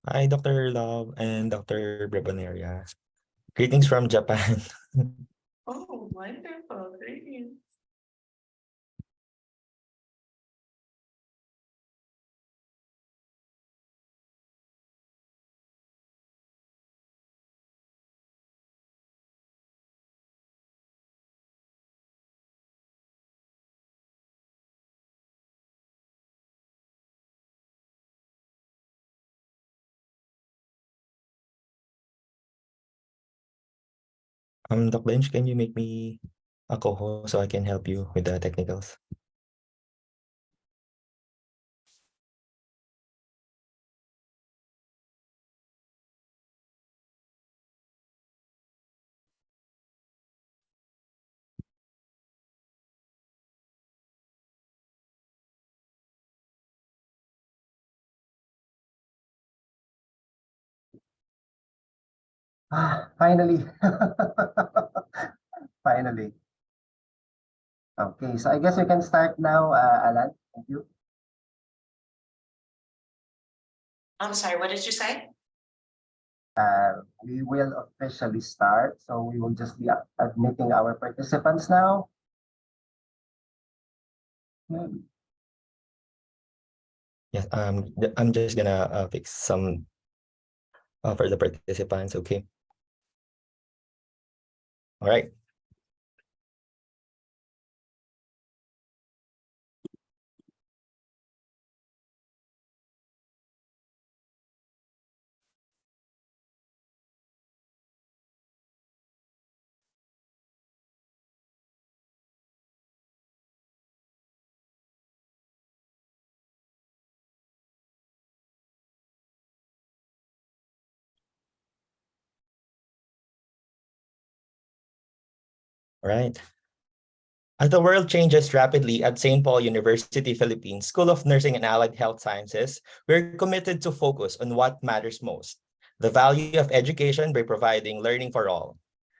Hi, Dr. Love and Dr. Breboneria. Greetings from Japan. Oh, wonderful. Great. Doc Bench, can you make me a co-host so I can help you with the technicals? Finally. Finally. Okay, so I guess we can start now, Alan. Thank you. I'm sorry, what did you say? We will officially start. So we will just be admitting our participants now. Hmm. Yes, I'm just gonna fix some for the participants, okay? All right. All right. As the world changes rapidly at St. Paul University, Philippines, School of Nursing and Allied Health Sciences, we're committed to focus on what matters most, the value of education by providing learning for all.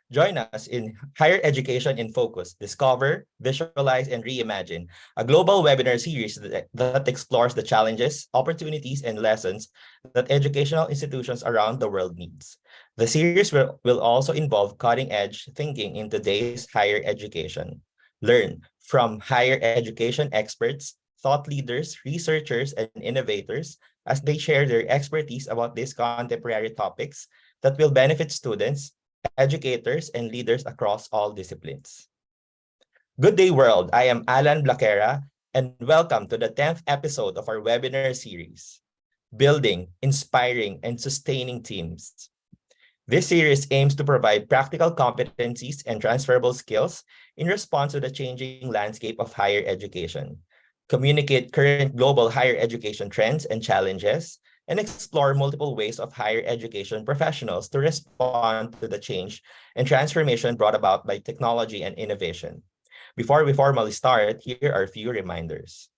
Join us in Higher Education in Focus, Discover, Visualize, and Reimagine, a global webinar series that explores the challenges, opportunities, and lessons that educational institutions around the world needs. The series will also involve cutting-edge thinking in today's higher education. Learn from higher education experts, thought leaders, researchers, and innovators as they share their expertise about these contemporary topics that will benefit students, educators, and leaders across all disciplines. Good day, world. I am Alan Blaquera, and welcome to the 10th episode of our webinar series, Building, Inspiring, and Sustaining Teams. This series aims to provide practical competencies and transferable skills in response to the changing landscape of higher education, communicate current global higher education trends and challenges, and explore multiple ways of higher education professionals to respond to the change and transformation brought about by technology and innovation. Before we formally start, here are a few reminders.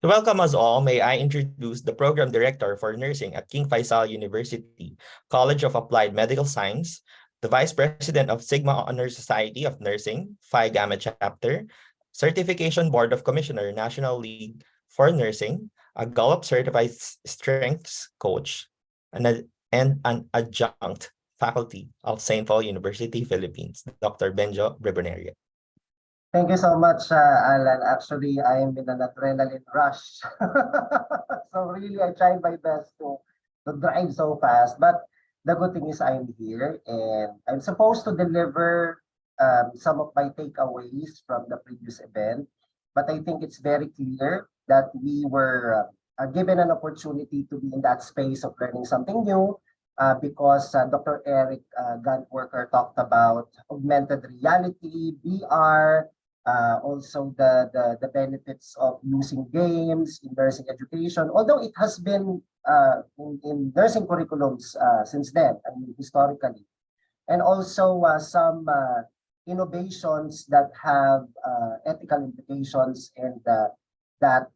To welcome us all, may I introduce the Program Director for Nursing at King Faisal University, College of Applied Medical Science, the Vice President of Sigma Honor Society of Nursing, Phi Gamma Chapter, Certification Board of Commissioner, National League for Nursing, a Gallup Certified Strengths Coach, and an adjunct faculty of St. Paul University, Philippines, Dr. Benjo Breboneria. Thank you so much, Alan. Actually, I am in an adrenaline rush. So really, I tried my best to drive so fast. But the good thing is I'm here and I'm supposed to deliver some of my takeaways from the previous event. But I think it's very clear that we were given an opportunity to be in that space of learning something new, because Dr. Eric Gantworker talked about augmented reality, VR, also the benefits of using games in nursing education, although it has been in nursing curriculums since then, I mean, historically. And also some innovations that have ethical implications and that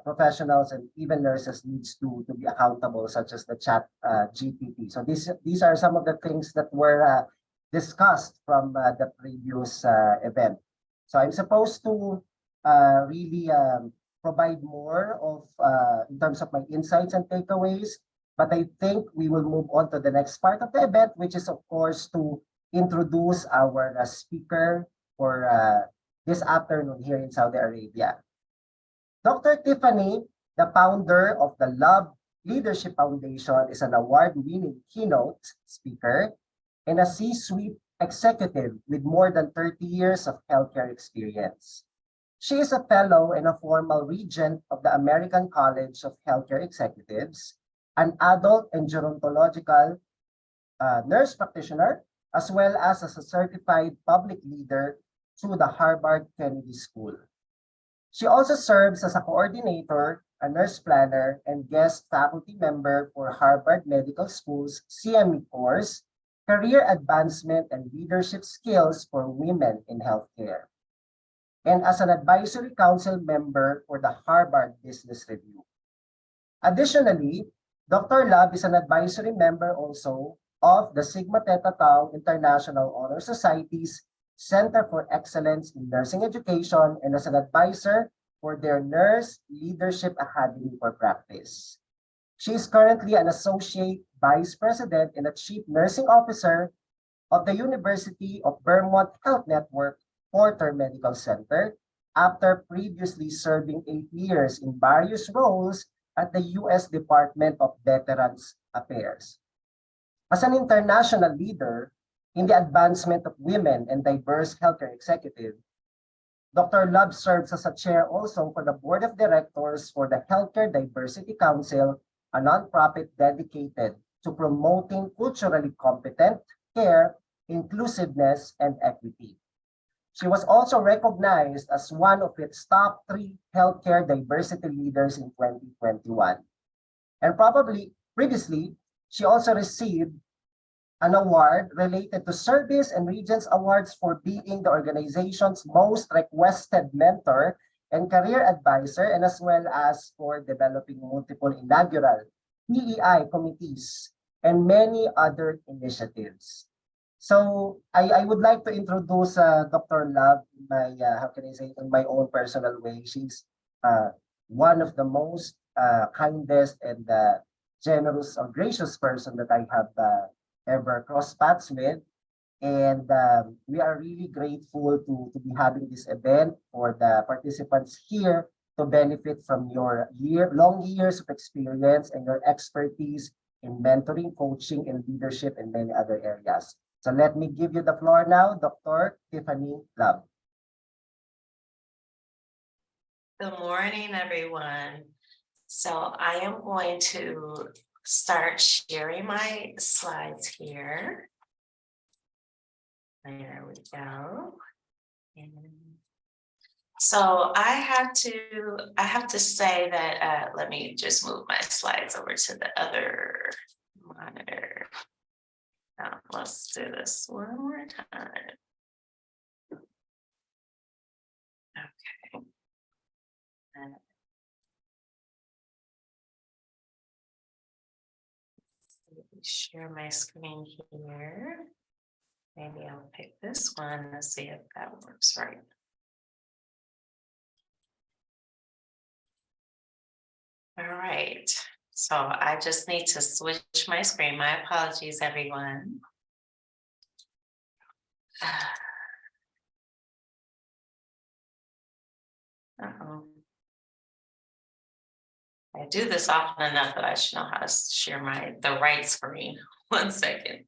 professionals and even nurses needs to be accountable, such as the chat GPT. So these are some of the things that were discussed from the previous event. So I'm supposed to really provide more of in terms of my insights and takeaways, but I think we will move on to the next part of the event, which is of course to introduce our speaker for this afternoon here in Saudi Arabia. Dr. Tiffany, the founder of the Love Leadership Foundation, is an award-winning keynote speaker and a C-suite executive with more than 30 years of healthcare experience. She is a fellow and a formal regent of the American College of Healthcare Executives, an adult and gerontological nurse practitioner, as well as a certified public leader through the Harvard Kennedy School. She also serves as a coordinator, a nurse planner, and guest faculty member for Harvard Medical School's CME course, Career Advancement and Leadership Skills for Women in Healthcare, and as an advisory council member for the Harvard Business Review. Additionally, Dr. Love is an advisory member also of the Sigma Theta Tau International Honor Society's Center for Excellence in Nursing Education and as an advisor for their Nurse Leadership Academy for Practice. She is currently an Associate Vice President and a Chief Nursing Officer of the University of Vermont Health Network Porter Medical Center after previously serving 8 years in various roles at the U.S. Department of Veterans Affairs. As an international leader in the advancement of women and diverse healthcare executive, Dr. Love serves as a chair also for the Board of Directors for the Healthcare Diversity Council, a nonprofit dedicated to promoting culturally competent care, inclusiveness, and equity. She was also recognized as one of its top 3 healthcare diversity leaders in 2021. And probably previously, she also received an award related to Service and Regents Awards for being the organization's most requested mentor and career advisor, and as well as for developing multiple inaugural PEI committees and many other initiatives. So I would like to introduce Dr. Love in my, how can I say, in my own personal way. She's one of the most kindest and generous or gracious person that I have ever crossed paths with. And we are really grateful to be having this event for the participants here to benefit from your long years of experience and your expertise in mentoring, coaching, and leadership in many other areas. So let me give you the floor now, Dr. Tiffany Love. Good morning, everyone. So I am going to start sharing my slides here. There we go. And so I have to say that, let me just move my slides over to the other monitor. Let's do this one more time. Okay. And share my screen here. Maybe I'll pick this one and see if that works right. All right, so I just need to switch my screen. My apologies, everyone. Uh-oh. I do this often enough that I should know how to share the right screen. 1 second.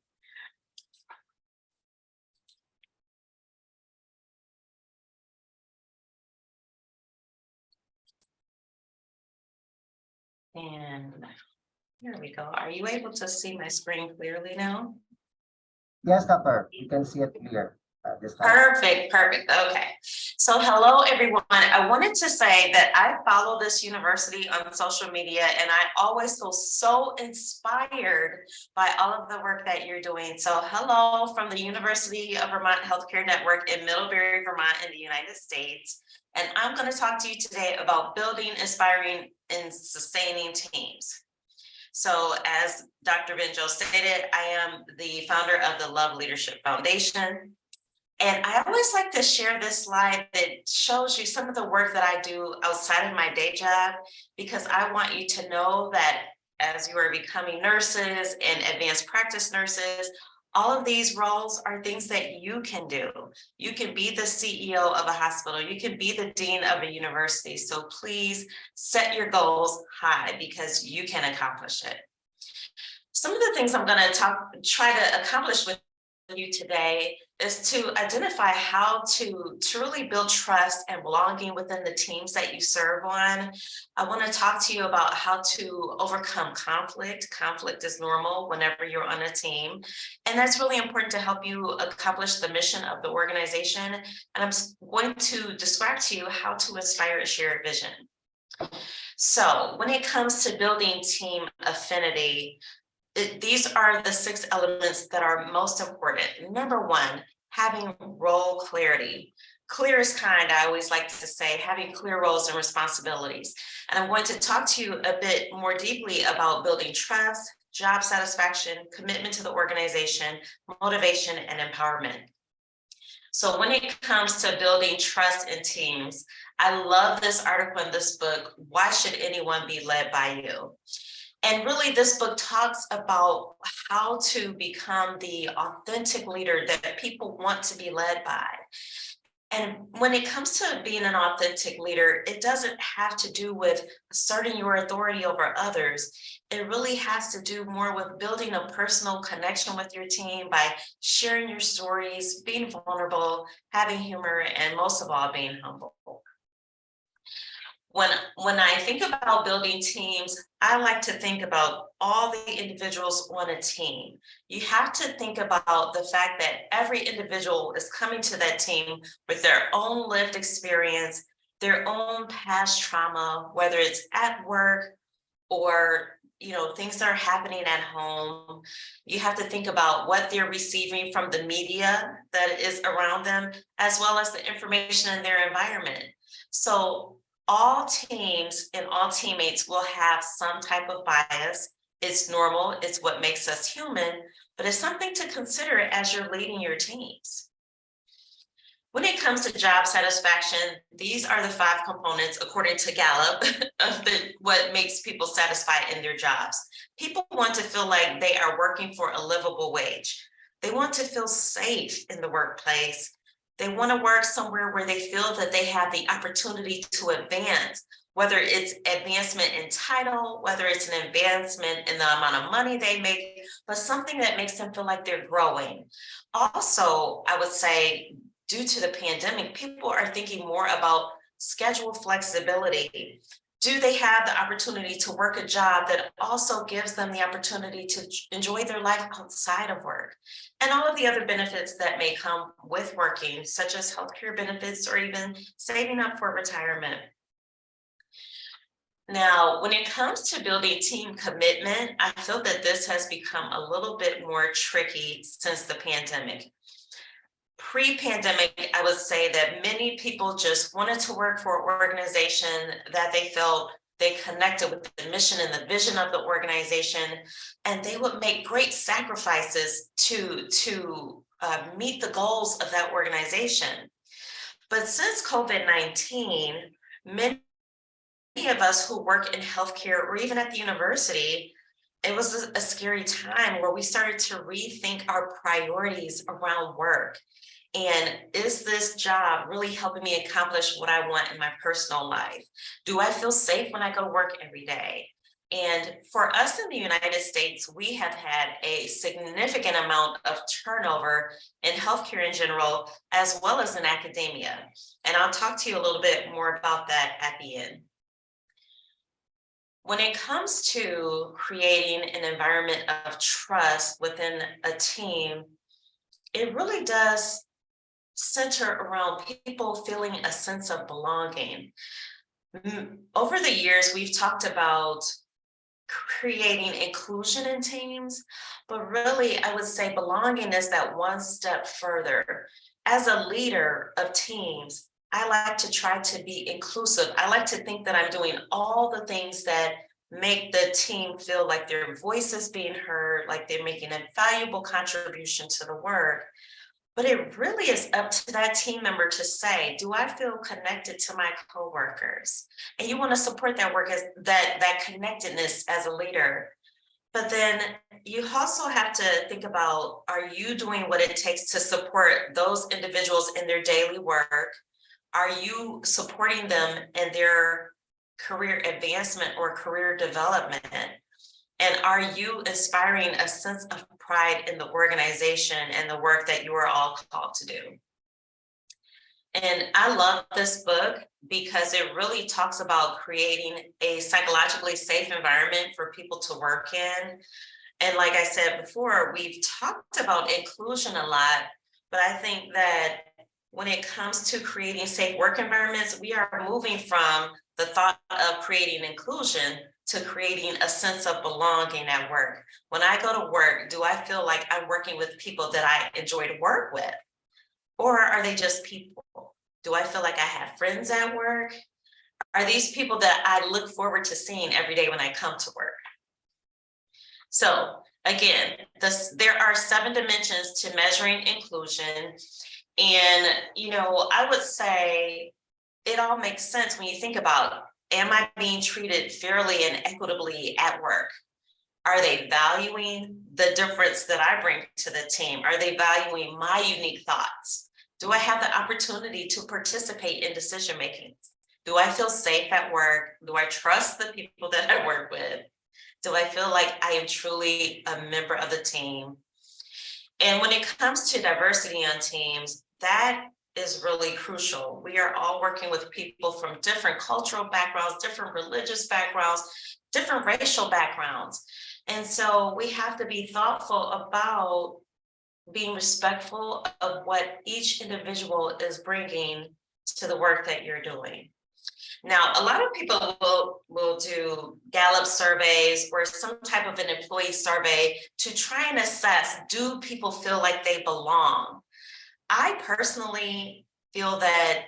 And Here we go. Are you able to see my screen clearly now? Yes, Doctor, you can see it clear this time. Perfect, perfect. Okay. So hello, everyone. I wanted to say that I follow this university on social media, and I always feel so inspired by all of the work that you're doing. So hello from the University of Vermont Healthcare Network in Middlebury, Vermont in the United States. And I'm going to talk to you today about building, inspiring, and sustaining teams. So as Dr. Benjo stated, I am the founder of the Love Leadership Foundation. And I always like to share this slide that shows you some of the work that I do outside of my day job, because I want you to know that as you are becoming nurses and advanced practice nurses, all of these roles are things that you can do. You can be the CEO of a hospital, you can be the dean of a university. So please set your goals high because you can accomplish it. Some of the things I'm going to try to accomplish with you today is to identify how to truly build trust and belonging within the teams that you serve on. I want to talk to you about how to overcome conflict. Conflict is normal whenever you're on a team, and that's really important to help you accomplish the mission of the organization. And I'm going to describe to you how to inspire a shared vision. So when it comes to building team affinity, these are the 6 elements that are most important. Number 1, having role clarity. Clear is kind, I always like to say, having clear roles and responsibilities. And I'm going to talk to you a bit more deeply about building trust, job satisfaction, commitment to the organization, motivation, and empowerment. So when it comes to building trust in teams, I love this article in this book, Why Should Anyone Be Led by You? And really, this book talks about how to become the authentic leader that people want to be led by. And when it comes to being an authentic leader, it doesn't have to do with asserting your authority over others. It really has to do more with building a personal connection with your team by sharing your stories, being vulnerable, having humor, and most of all, being humble. When I think about building teams, I like to think about all the individuals on a team. You have to think about the fact that every individual is coming to that team with their own lived experience, their own past trauma, whether it's at work or things that are happening at home. You have to think about what they're receiving from the media that is around them, as well as the information in their environment. So all teams and all teammates will have some type of bias. It's normal, it's what makes us human, but it's something to consider as you're leading your teams. When it comes to job satisfaction, these are the 5 components, according to Gallup, of what makes people satisfied in their jobs. People want to feel like they are working for a livable wage. They want to feel safe in the workplace. They want to work somewhere where they feel that they have the opportunity to advance, whether it's advancement in title, whether it's an advancement in the amount of money they make, but something that makes them feel like they're growing. Also, I would say, due to the pandemic, people are thinking more about schedule flexibility. Do they have the opportunity to work a job that also gives them the opportunity to enjoy their life outside of work? And all of the other benefits that may come with working, such as healthcare benefits or even saving up for retirement. Now, when it comes to building team commitment, I feel that this has become a little bit more tricky since the pandemic. Pre-pandemic, I would say that many people just wanted to work for an organization that they felt they connected with the mission and the vision of the organization, and they would make great sacrifices to meet the goals of that organization. But since COVID-19, many of us who work in healthcare or even at the university, it was a scary time where we started to rethink our priorities around work. And is this job really helping me accomplish what I want in my personal life? Do I feel safe when I go to work every day? And for us in the United States, we have had a significant amount of turnover in healthcare in general, as well as in academia. And I'll talk to you a little bit more about that at the end. When it comes to creating an environment of trust within a team, it really does center around people feeling a sense of belonging. Over the years, we've talked about creating inclusion in teams, but really, I would say belonging is that one step further. As a leader of teams, I like to try to be inclusive. I like to think that I'm doing all the things that make the team feel like their voice is being heard, like they're making a valuable contribution to the work. But it really is up to that team member to say, do I feel connected to my coworkers? And you want to support that work as that connectedness as a leader. But then you also have to think about, are you doing what it takes to support those individuals in their daily work? Are you supporting them in their career advancement or career development? And are you inspiring a sense of pride in the organization and the work that you are all called to do? And I love this book because it really talks about creating a psychologically safe environment for people to work in. And like I said before, we've talked about inclusion a lot, but I think that when it comes to creating safe work environments, we are moving from the thought of creating inclusion to creating a sense of belonging at work. When I go to work, do I feel like I'm working with people that I enjoy to work with? Or are they just people? Do I feel like I have friends at work? Are these people that I look forward to seeing every day when I come to work? So again, there are 7 dimensions to measuring inclusion. And, I would say it all makes sense when you think about, am I being treated fairly and equitably at work? Are they valuing the difference that I bring to the team? Are they valuing my unique thoughts? Do I have the opportunity to participate in decision making? Do I feel safe at work? Do I trust the people that I work with? Do I feel like I am truly a member of the team? And when it comes to diversity on teams, that is really crucial. We are all working with people from different cultural backgrounds, different religious backgrounds, different racial backgrounds. And so we have to be thoughtful about being respectful of what each individual is bringing to the work that you're doing. Now, a lot of people will do Gallup surveys or some type of an employee survey to try and assess, do people feel like they belong? I personally feel that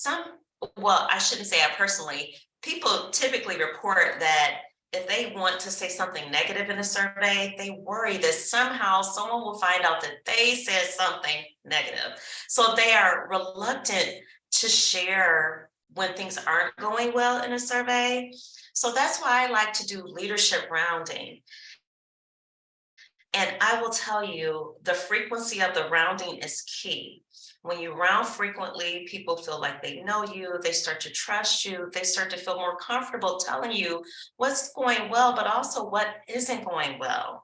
I shouldn't say I personally, people typically report that if they want to say something negative in a survey, they worry that somehow someone will find out that they said something negative. So they are reluctant to share when things aren't going well in a survey. So that's why I like to do leadership rounding. And I will tell you, the frequency of the rounding is key. When you round frequently, people feel like they know you, they start to trust you, they start to feel more comfortable telling you what's going well, but also what isn't going well.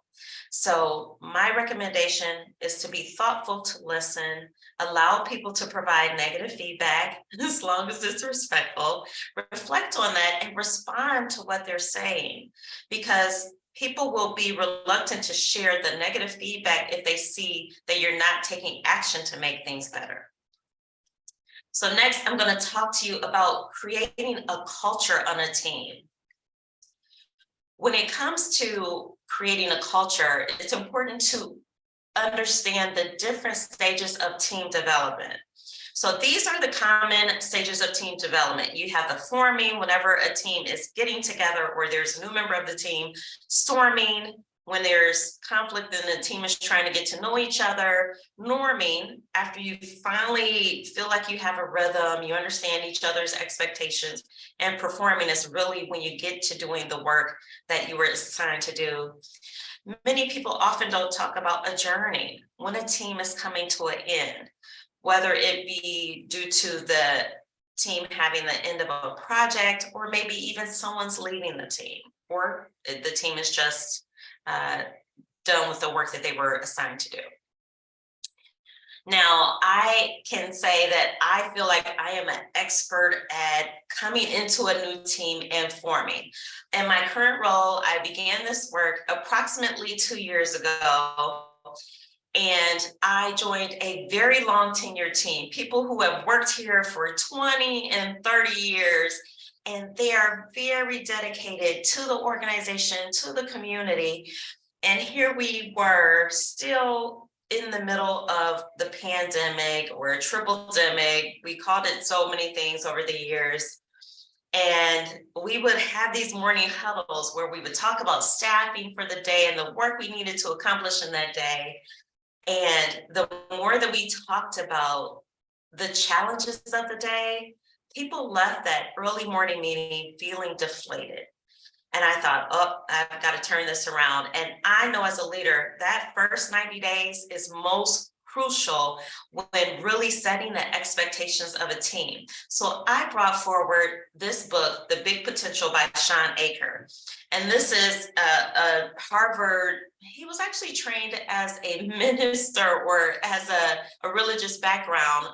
So my recommendation is to be thoughtful, to listen, allow people to provide negative feedback as long as it's respectful, reflect on that and respond to what they're saying, because people will be reluctant to share the negative feedback if they see that you're not taking action to make things better. So next, I'm going to talk to you about creating a culture on a team. When it comes to creating a culture, it's important to understand the different stages of team development. So these are the common stages of team development. You have the forming, whenever a team is getting together or there's a new member of the team. Storming, when there's conflict and the team is trying to get to know each other. Norming, after you finally feel like you have a rhythm, you understand each other's expectations. And performing is really when you get to doing the work that you were assigned to do. Many people often don't talk about adjourning, when a team is coming to an end, whether it be due to the team having the end of a project, or maybe even someone's leaving the team, or the team is just done with the work that they were assigned to do. Now, I can say that I feel like I am an expert at coming into a new team and forming. In my current role, I began this work approximately 2 years ago. And I joined a very long tenured team, people who have worked here for 20 and 30 years, and they are very dedicated to the organization, to the community. And here we were still in the middle of the pandemic or triple-demic. We called it so many things over the years. And we would have these morning huddles where we would talk about staffing for the day and the work we needed to accomplish in that day. And the more that we talked about the challenges of the day, people left that early morning meeting feeling deflated. And I thought, oh, I've got to turn this around. And I know as a leader, that first 90 days is most crucial when really setting the expectations of a team. So I brought forward this book, The Big Potential by Sean Aker. And this is a Harvard, he was actually trained as a minister or as a religious background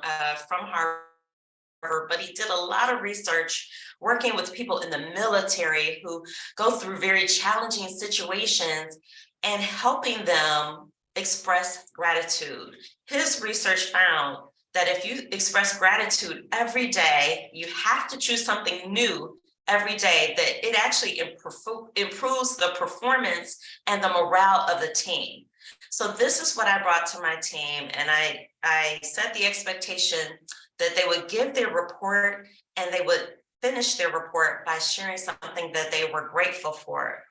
from Harvard, but he did a lot of research working with people in the military who go through very challenging situations and helping them express gratitude. His research found that if you express gratitude every day, you have to choose something new every day, that it actually improves the performance and the morale of the team. So this is what I brought to my team, and I set the expectation that they would give their report and they would finish their report by sharing something that they were grateful for.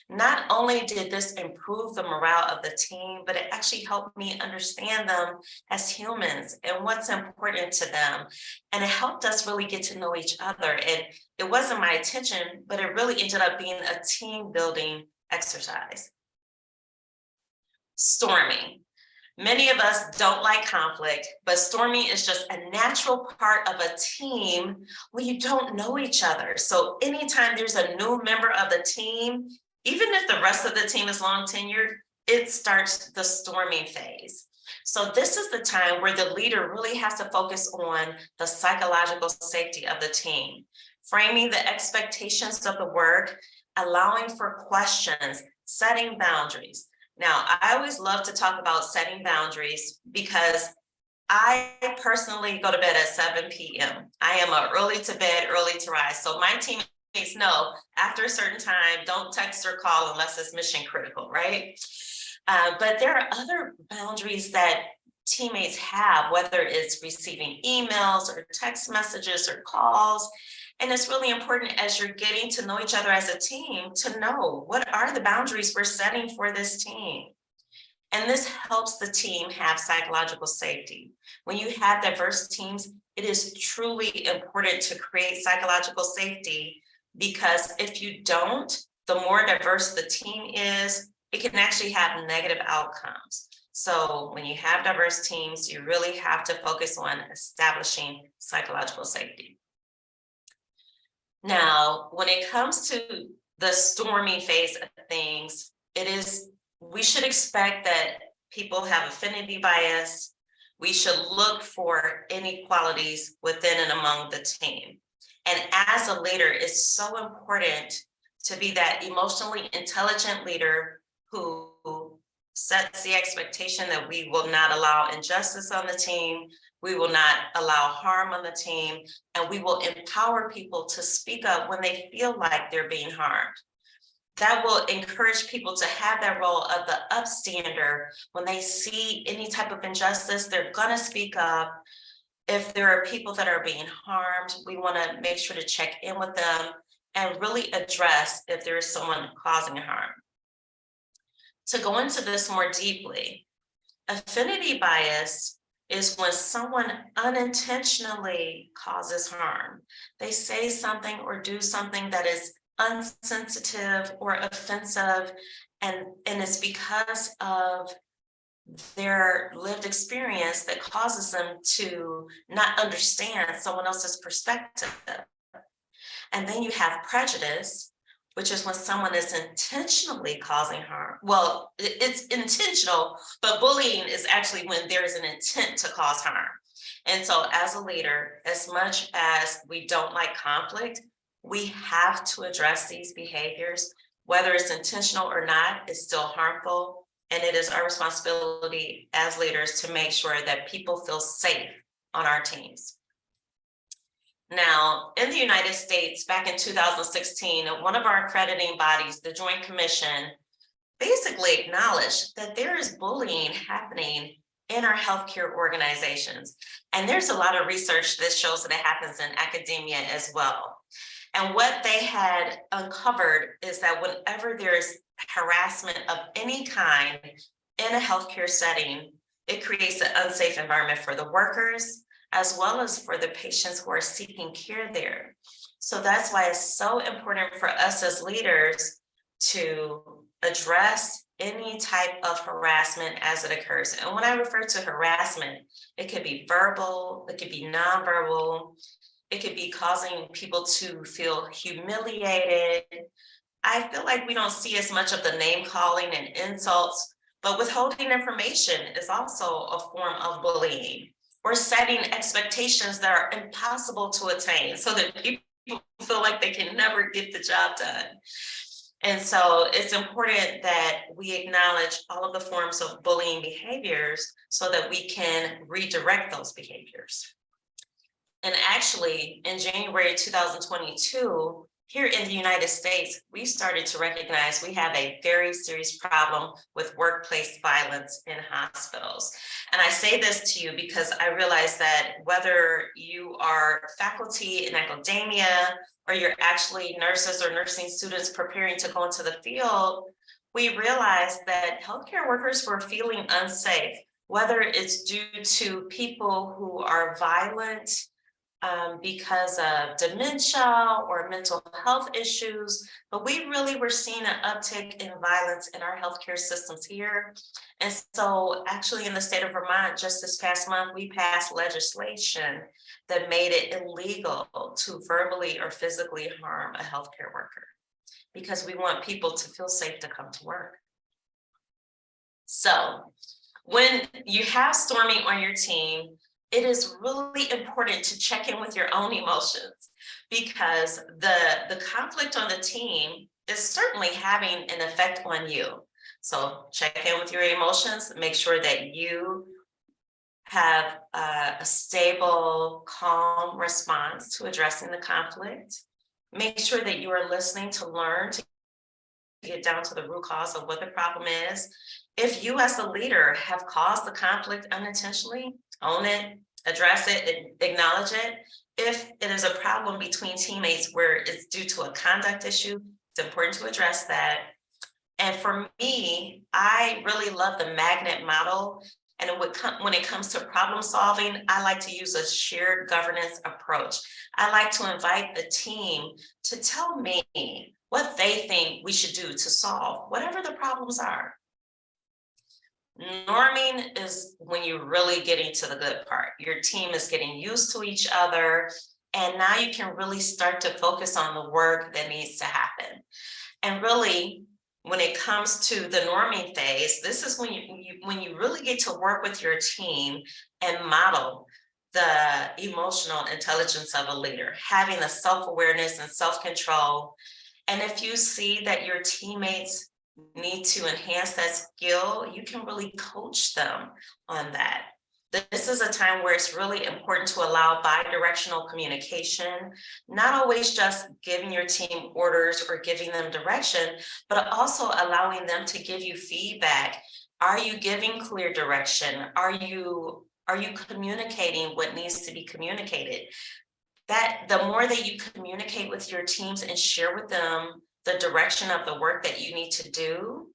Not only did this improve the morale of the team, but it actually helped me understand them as humans and what's important to them. And it helped us really get to know each other. And it wasn't my intention, but it really ended up being a team building exercise. Storming. Many of us don't like conflict, but storming is just a natural part of a team when you don't know each other. So anytime there's a new member of the team, even if the rest of the team is long tenured, it starts the storming phase. So this is the time where the leader really has to focus on the psychological safety of the team, framing the expectations of the work, allowing for questions, setting boundaries. Now, I always love to talk about setting boundaries because I personally go to bed at 7 p.m. I am a early to bed, early to rise. So my teammates know after a certain time, don't text or call unless it's mission critical, right? But there are other boundaries that teammates have, whether it's receiving emails or text messages or calls. And it's really important as you're getting to know each other as a team to know what are the boundaries we're setting for this team. And this helps the team have psychological safety. When you have diverse teams, it is truly important to create psychological safety, because if you don't, the more diverse the team is, it can actually have negative outcomes. So when you have diverse teams, you really have to focus on establishing psychological safety. Now, when it comes to the storming phase of things, we should expect that people have affinity bias. We should look for inequalities within and among the team. And as a leader, it's so important to be that emotionally intelligent leader who sets the expectation that we will not allow injustice on the team, we will not allow harm on the team, and we will empower people to speak up when they feel like they're being harmed. That will encourage people to have that role of the upstander. When they see any type of injustice, they're gonna speak up. If there are people that are being harmed, we wanna make sure to check in with them and really address if there is someone causing harm. To go into this more deeply, affinity bias is when someone unintentionally causes harm. They say something or do something that is unsensitive or offensive, and it's because of their lived experience that causes them to not understand someone else's perspective. And then you have prejudice, which is when someone is intentionally causing harm. Well, it's intentional, but bullying is actually when there is an intent to cause harm. And so as a leader, as much as we don't like conflict, we have to address these behaviors. Whether it's intentional or not, it's still harmful. And it is our responsibility as leaders to make sure that people feel safe on our teams. Now, in the United States, back in 2016, one of our accrediting bodies, the Joint Commission, basically acknowledged that there is bullying happening in our healthcare organizations. And there's a lot of research that shows that it happens in academia as well. And what they had uncovered is that whenever there's harassment of any kind in a healthcare setting, it creates an unsafe environment for the workers, as well as for the patients who are seeking care there. So that's why it's so important for us as leaders to address any type of harassment as it occurs. And when I refer to harassment, it could be verbal, it could be nonverbal, it could be causing people to feel humiliated. I feel like we don't see as much of the name calling and insults, but withholding information is also a form of bullying, or setting expectations that are impossible to attain so that people feel like they can never get the job done. And so it's important that we acknowledge all of the forms of bullying behaviors so that we can redirect those behaviors. And actually, in January 2022, here in the United States, we started to recognize we have a very serious problem with workplace violence in hospitals. And I say this to you because I realize that whether you are faculty in academia or you're actually nurses or nursing students preparing to go into the field, we realize that healthcare workers were feeling unsafe, whether it's due to people who are violent, because of dementia or mental health issues, but we really were seeing an uptick in violence in our healthcare systems here. And so actually in the state of Vermont, just this past month, we passed legislation that made it illegal to verbally or physically harm a healthcare worker, because we want people to feel safe to come to work. So when you have storming on your team, it is really important to check in with your own emotions, because the conflict on the team is certainly having an effect on you. So check in with your emotions, make sure that you have a stable, calm response to addressing the conflict. Make sure that you are listening to learn to get down to the root cause of what the problem is. If you as a leader have caused the conflict unintentionally, own it, address it, acknowledge it. If it is a problem between teammates where it's due to a conduct issue, it's important to address that. And for me, I really love the magnet model. And when it comes to problem solving, I like to use a shared governance approach. I like to invite the team to tell me what they think we should do to solve whatever the problems are. Norming is when you're really getting to the good part. Your team is getting used to each other, and now you can really start to focus on the work that needs to happen. And really, when it comes to the norming phase, this is when you really get to work with your team and model the emotional intelligence of a leader, having the self-awareness and self-control. And if you see that your teammates need to enhance that skill, you can really coach them on that. This is a time where it's really important to allow bi-directional communication, not always just giving your team orders or giving them direction, but also allowing them to give you feedback. Are you giving clear direction? Are you communicating what needs to be communicated? That the more that you communicate with your teams and share with them the direction of the work that you need to do,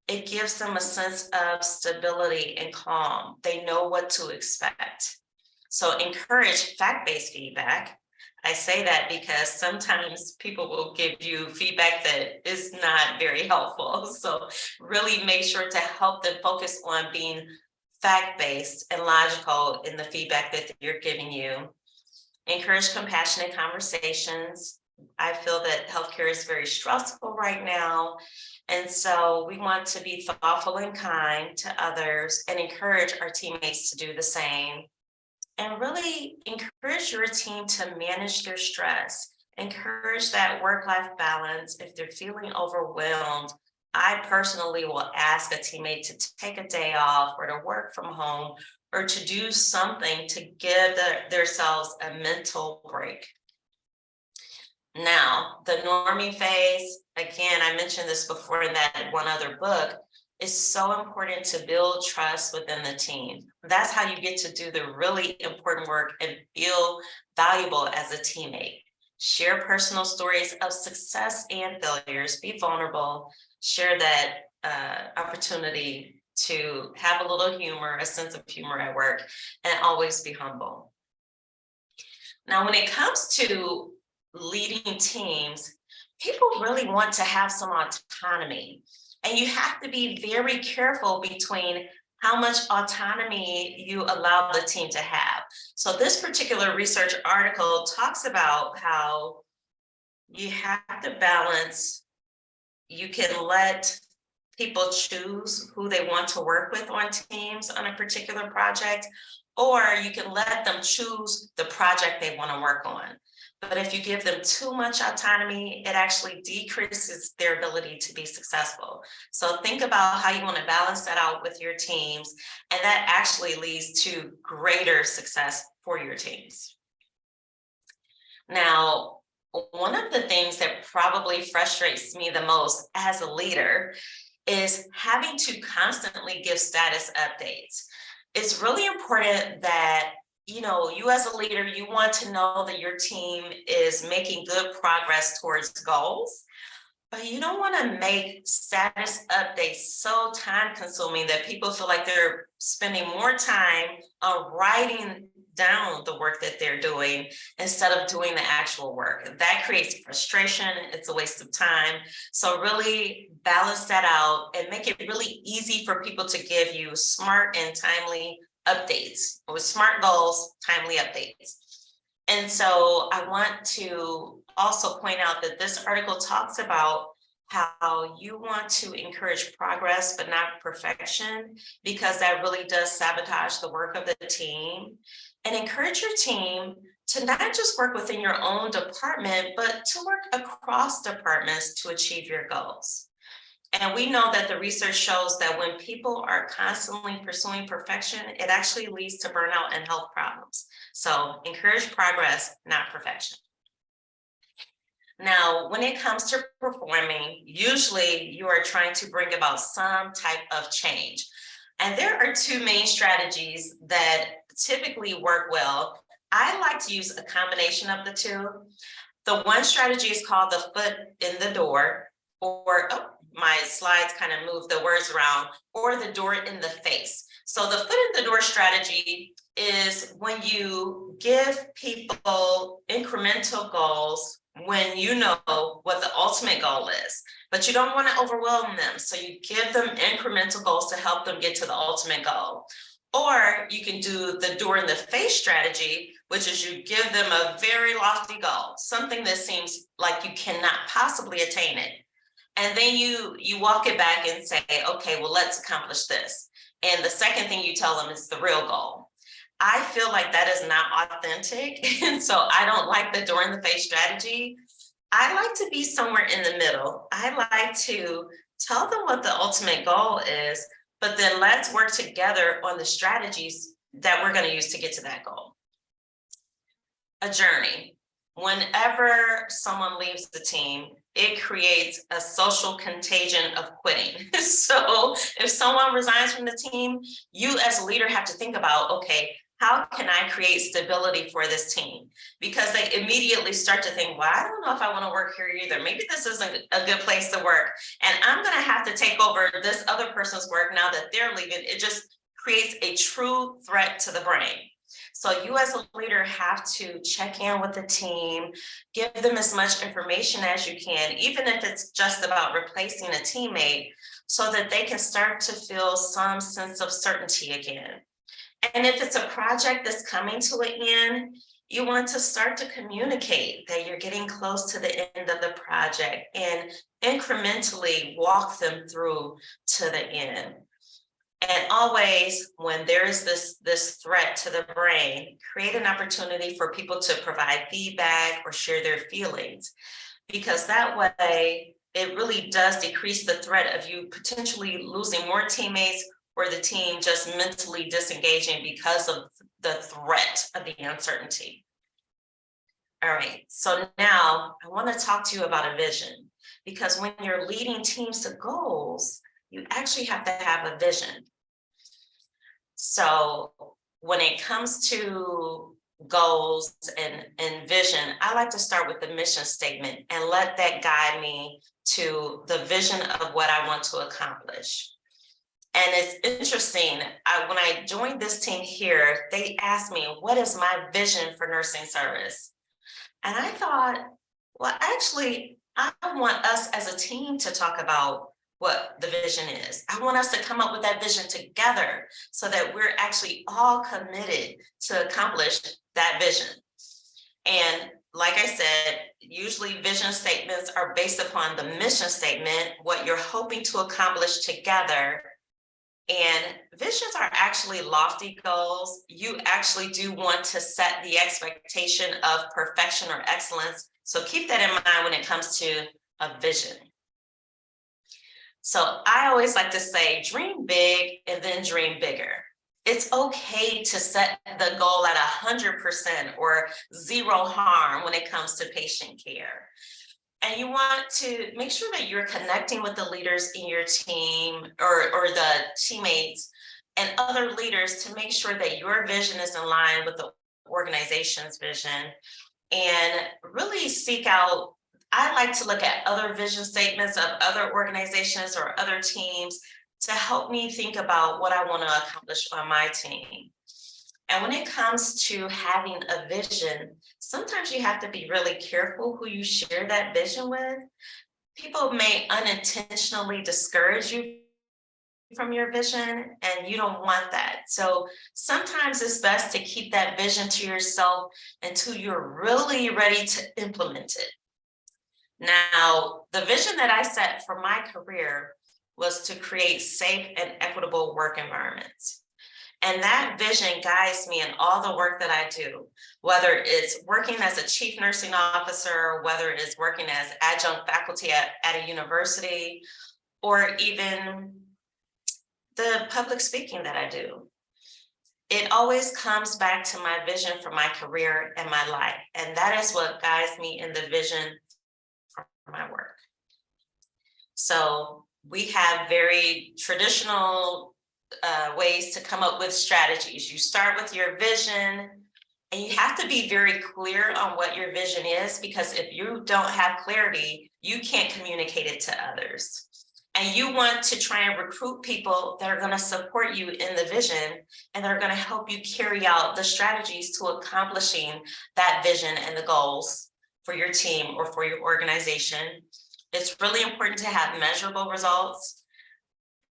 it gives them a sense of stability and calm. They know what to expect. So encourage fact-based feedback. I say that because sometimes people will give you feedback that is not very helpful. So really make sure to help them focus on being fact-based and logical in the feedback that you're giving you. Encourage compassionate conversations. I feel that healthcare is very stressful right now. And so we want to be thoughtful and kind to others and encourage our teammates to do the same. And really encourage your team to manage their stress. Encourage that work-life balance. If they're feeling overwhelmed, I personally will ask a teammate to take a day off or to work from home or to do something to give themselves a mental break. Now, the norming phase, again, I mentioned this before in that one other book, is so important to build trust within the team. That's how you get to do the really important work and feel valuable as a teammate. Share personal stories of success and failures, be vulnerable, share that opportunity to have a little humor, a sense of humor at work, and always be humble. Now, when it comes to leading teams, people really want to have some autonomy. And you have to be very careful between how much autonomy you allow the team to have. So this particular research article talks about how you have to balance, you can let people choose who they want to work with on teams on a particular project, or you can let them choose the project they want to work on. But if you give them too much autonomy, it actually decreases their ability to be successful. So think about how you want to balance that out with your teams, and that actually leads to greater success for your teams. Now, one of the things that probably frustrates me the most as a leader is having to constantly give status updates. It's really important that you as a leader, you want to know that your team is making good progress towards goals, but you don't want to make status updates so time consuming that people feel like they're spending more time on writing down the work that they're doing instead of doing the actual work. That creates frustration. It's a waste of time. So really balance that out and make it really easy for people to give you smart and timely updates with smart goals, timely updates. And so I want to also point out that this article talks about how you want to encourage progress, but not perfection, because that really does sabotage the work of the team. And encourage your team to not just work within your own department, but to work across departments to achieve your goals. And we know that the research shows that when people are constantly pursuing perfection, it actually leads to burnout and health problems. So encourage progress, not perfection. Now, when it comes to performing, usually you are trying to bring about some type of change. And there are two main strategies that typically work well. I like to use a combination of the two. The one strategy is called the foot in the door, or my slides kind of move the words around, or the door in the face. So the foot in the door strategy is when you give people incremental goals when you know what the ultimate goal is, but you don't want to overwhelm them. So you give them incremental goals to help them get to the ultimate goal. Or you can do the door in the face strategy, which is you give them a very lofty goal, something that seems like you cannot possibly attain it. And then you walk it back and say, okay, well, let's accomplish this. And the second thing you tell them is the real goal. I feel like that is not authentic. And so I don't like the door in the face strategy. I like to be somewhere in the middle. I like to tell them what the ultimate goal is, but then let's work together on the strategies that we're going to use to get to that goal. A journey. Whenever someone leaves the team, it creates a social contagion of quitting. So if someone resigns from the team, you as a leader have to think about, okay, how can I create stability for this team? Because they immediately start to think, well, I don't know if I want to work here either. Maybe this isn't a good place to work. And I'm going to have to take over this other person's work now that they're leaving. It just creates a true threat to the brain. So you as a leader have to check in with the team, give them as much information as you can, even if it's just about replacing a teammate, so that they can start to feel some sense of certainty again. And if it's a project that's coming to an end, you want to start to communicate that you're getting close to the end of the project and incrementally walk them through to the end. And always, when there's this threat to the brain, create an opportunity for people to provide feedback or share their feelings, because that way it really does decrease the threat of you potentially losing more teammates or the team just mentally disengaging because of the threat of the uncertainty. All right, so now I want to talk to you about a vision, because when you're leading teams to goals, you actually have to have a vision. So when it comes to goals and vision, I like to start with the mission statement and let that guide me to the vision of what I want to accomplish. And it's interesting, when I joined this team here, they asked me, what is my vision for nursing service? And I thought, well, actually, I want us as a team to talk about what the vision is. I want us to come up with that vision together so that we're actually all committed to accomplish that vision. And like I said, usually vision statements are based upon the mission statement, what you're hoping to accomplish together. And visions are actually lofty goals. You actually do want to set the expectation of perfection or excellence. So keep that in mind when it comes to a vision. So I always like to say, dream big and then dream bigger. It's okay to set the goal at 100% or zero harm when it comes to patient care. And you want to make sure that you're connecting with the leaders in your team or the teammates and other leaders to make sure that your vision is in line with the organization's vision, and really seek out. I like to look at other vision statements of other organizations or other teams to help me think about what I want to accomplish on my team. And when it comes to having a vision, sometimes you have to be really careful who you share that vision with. People may unintentionally discourage you from your vision, and you don't want that. So sometimes it's best to keep that vision to yourself until you're really ready to implement it. Now, the vision that I set for my career was to create safe and equitable work environments. And that vision guides me in all the work that I do, whether it's working as a chief nursing officer, whether it's working as adjunct faculty at a university, or even the public speaking that I do. It always comes back to my vision for my career and my life. And that is what guides me in the vision for my work. So we have very traditional ways to come up with strategies. You start with your vision, and you have to be very clear on what your vision is, because if you don't have clarity, you can't communicate it to others. And you want to try and recruit people that are going to support you in the vision, and they're going to help you carry out the strategies to accomplishing that vision and the goals for your team or for your organization. It's really important to have measurable results.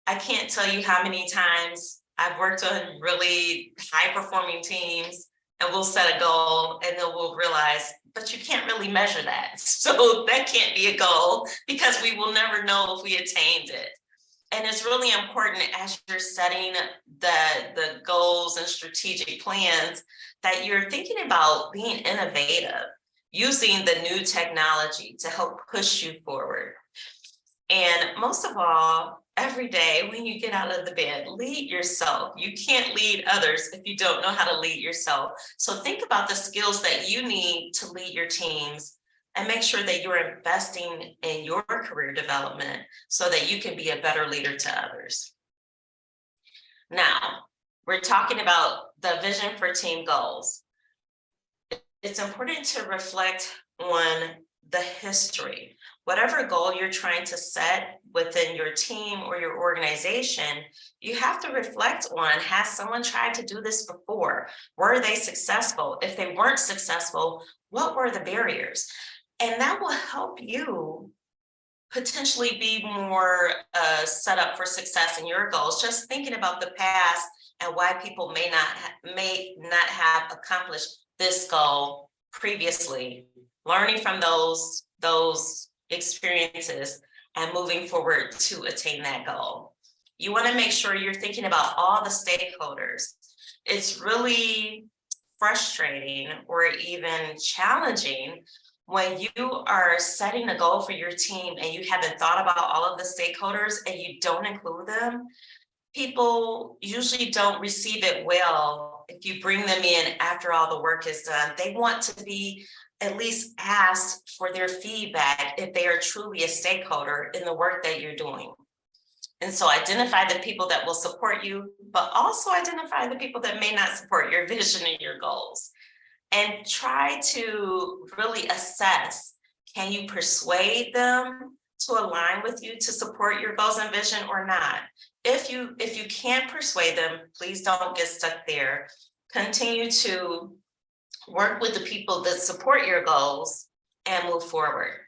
I can't tell you how many times I've worked on really high performing teams, and we'll set a goal and then we'll realize, but you can't really measure that. So that can't be a goal, because we will never know if we attained it. And it's really important as you're setting the goals and strategic plans that you're thinking about being innovative, using the new technology to help push you forward. And most of all, every day when you get out of the bed, lead yourself. You can't lead others if you don't know how to lead yourself. So think about the skills that you need to lead your teams, and make sure that you're investing in your career development so that you can be a better leader to others. Now, we're talking about the vision for team goals. It's important to reflect on the history. Whatever goal you're trying to set within your team or your organization, you have to reflect on, has someone tried to do this before? Were they successful? If they weren't successful, what were the barriers? And that will help you potentially be more set up for success in your goals. Just thinking about the past and why people may not have accomplished this goal previously, learning from those experiences and moving forward to attain that goal. You want to make sure you're thinking about all the stakeholders. It's really frustrating or even challenging when you are setting a goal for your team and you haven't thought about all of the stakeholders and you don't include them. People usually don't receive it well if you bring them in after all the work is done. They want to be at least asked for their feedback if they are truly a stakeholder in the work that you're doing. And so identify the people that will support you, but also identify the people that may not support your vision and your goals. And try to really assess, can you persuade them to align with you to support your goals and vision or not? If you can't persuade them, please don't get stuck there. Continue to work with the people that support your goals and move forward.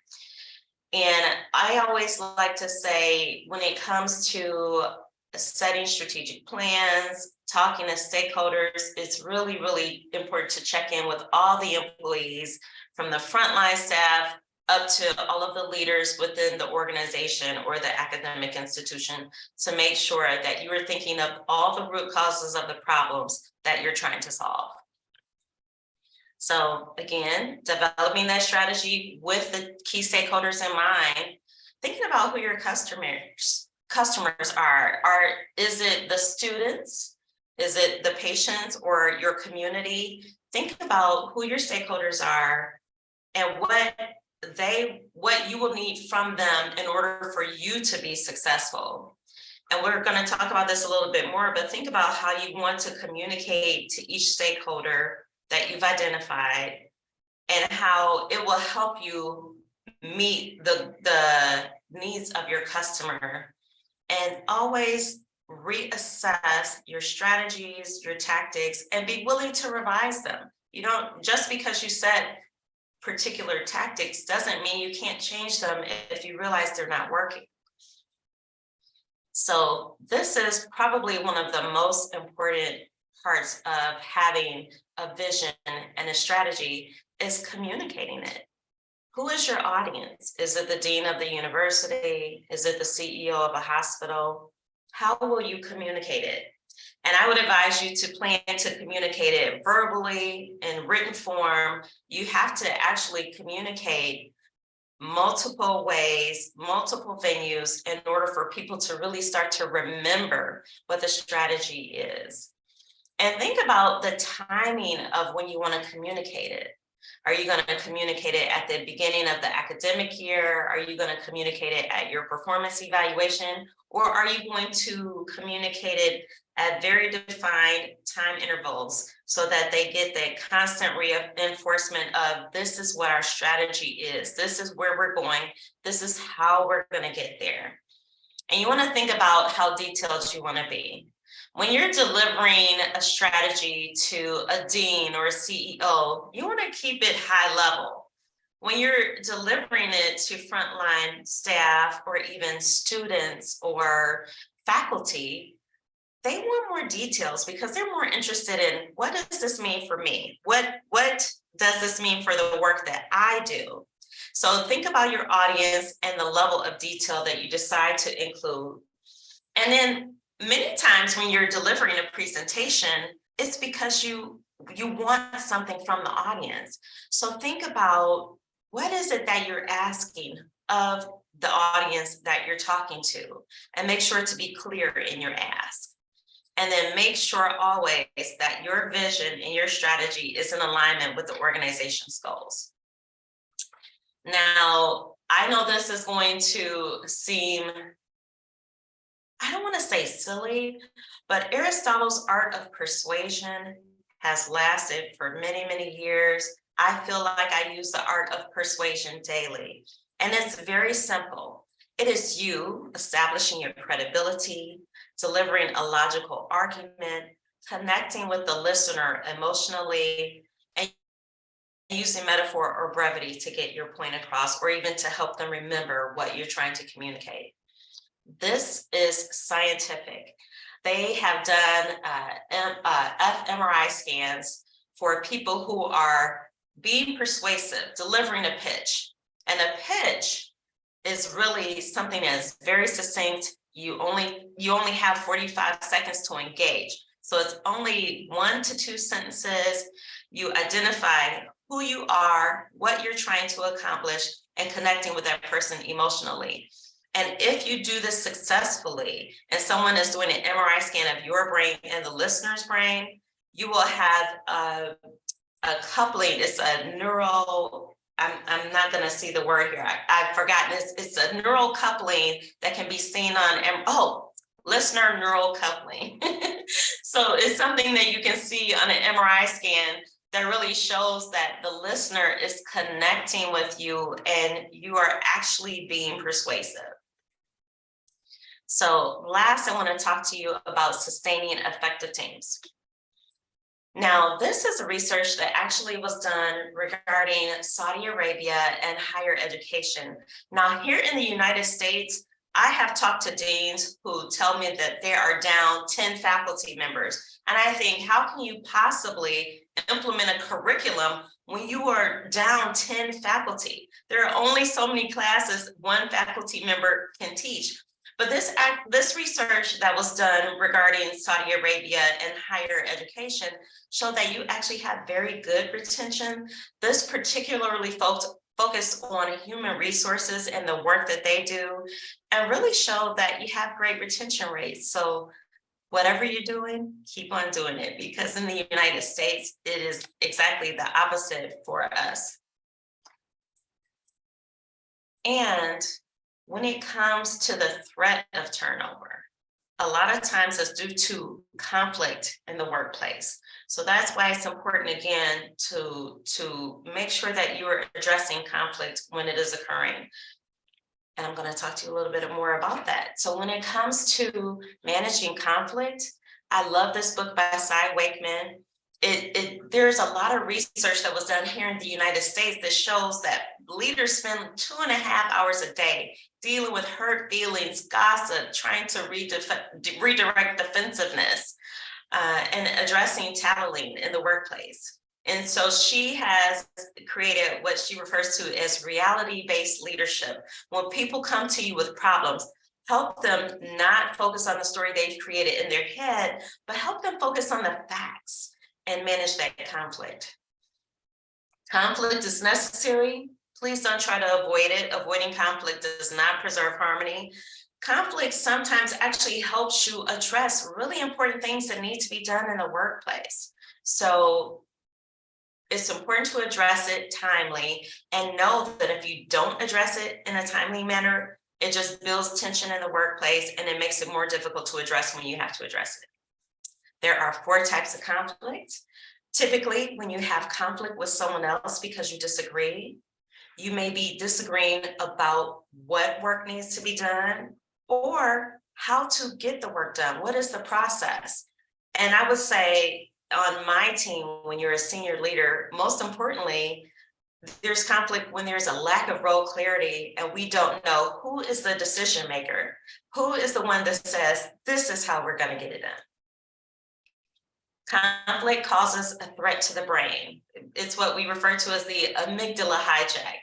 And I always like to say, when it comes to setting strategic plans, talking to stakeholders, it's really, really important to check in with all the employees from the frontline staff up to all of the leaders within the organization or the academic institution to make sure that you are thinking of all the root causes of the problems that you're trying to solve. So again, developing that strategy with the key stakeholders in mind, thinking about who your customers are. Is it the students? Is it the patients or your community? Think about who your stakeholders are and what you will need from them in order for you to be successful. And we're going to talk about this a little bit more, but think about how you want to communicate to each stakeholder that you've identified and how it will help you meet the needs of your customer. And always reassess your strategies, your tactics, and be willing to revise them. You don't, just because you set particular tactics doesn't mean you can't change them if you realize they're not working. So this is probably one of the most important parts of having a vision and a strategy is communicating it. Who is your audience? Is it the dean of the university? Is it the CEO of a hospital? How will you communicate it? And I would advise you to plan to communicate it verbally, in written form. You have to actually communicate multiple ways, multiple venues in order for people to really start to remember what the strategy is. And think about the timing of when you want to communicate it. Are you going to communicate it at the beginning of the academic year? Are you going to communicate it at your performance evaluation? Or are you going to communicate it at very defined time intervals so that they get that constant reinforcement of this is what our strategy is, this is where we're going, this is how we're going to get there. And you want to think about how detailed you want to be. When you're delivering a strategy to a dean or a CEO, you want to keep it high level. When you're delivering it to frontline staff or even students or faculty, they want more details because they're more interested in what does this mean for me? What does this mean for the work that I do? So think about your audience and the level of detail that you decide to include. And then many times when you're delivering a presentation, it's because you want something from the audience. So think about what is it that you're asking of the audience that you're talking to, and make sure to be clear in your ask. And then make sure always that your vision and your strategy is in alignment with the organization's goals. Now, I know this is going to seem, I don't want to say silly, but Aristotle's art of persuasion has lasted for many, many years. I feel like I use the art of persuasion daily, and it's very simple. It is you establishing your credibility, delivering a logical argument, connecting with the listener emotionally, and using metaphor or brevity to get your point across, or even to help them remember what you're trying to communicate. This is scientific. They have done fMRI scans for people who are being persuasive, delivering a pitch. And a pitch is really something that's very succinct. You only have 45 seconds to engage. So it's only 1 to 2 sentences. You identify who you are, what you're trying to accomplish, and connecting with that person emotionally. And if you do this successfully, and someone is doing an MRI scan of your brain and the listener's brain, you will have a coupling. It's a neural, I'm not going to see the word here. I've forgotten. It's a neural coupling that can be seen on, listener neural coupling. So it's something that you can see on an MRI scan that really shows that the listener is connecting with you and you are actually being persuasive. So last, I want to talk to you about sustaining effective teams. Now, this is a research that actually was done regarding Saudi Arabia and higher education. Now, here in the United States, I have talked to deans who tell me that they are down 10 faculty members. And I think, how can you possibly implement a curriculum when you are down 10 faculty? There are only so many classes one faculty member can teach. But this research that was done regarding Saudi Arabia and higher education showed that you actually have very good retention. This particularly focused on human resources and the work that they do, and really showed that you have great retention rates. So whatever you're doing, keep on doing it, because in the United States, it is exactly the opposite for us. And when it comes to the threat of turnover, a lot of times it's due to conflict in the workplace. So that's why it's important, again, to make sure that you are addressing conflict when it is occurring. And I'm going to talk to you a little bit more about that. So when it comes to managing conflict, I love this book by Cy Wakeman. There's a lot of research that was done here in the United States that shows that leaders spend 2.5 hours a day dealing with hurt feelings, gossip, trying to redirect defensiveness, and addressing tattling in the workplace. And so she has created what she refers to as reality-based leadership. When people come to you with problems, help them not focus on the story they've created in their head, but help them focus on the facts and manage that conflict. Conflict is necessary. Please don't try to avoid it. Avoiding conflict does not preserve harmony. Conflict sometimes actually helps you address really important things that need to be done in the workplace. So it's important to address it timely, and know that if you don't address it in a timely manner, it just builds tension in the workplace and it makes it more difficult to address when you have to address it. There are 4 types of conflict. Typically, when you have conflict with someone else because you disagree, you may be disagreeing about what work needs to be done or how to get the work done. What is the process? And I would say on my team, when you're a senior leader, most importantly, there's conflict when there's a lack of role clarity and we don't know who is the decision maker, who is the one that says, this is how we're going to get it done. Conflict causes a threat to the brain. It's what we refer to as the amygdala hijack.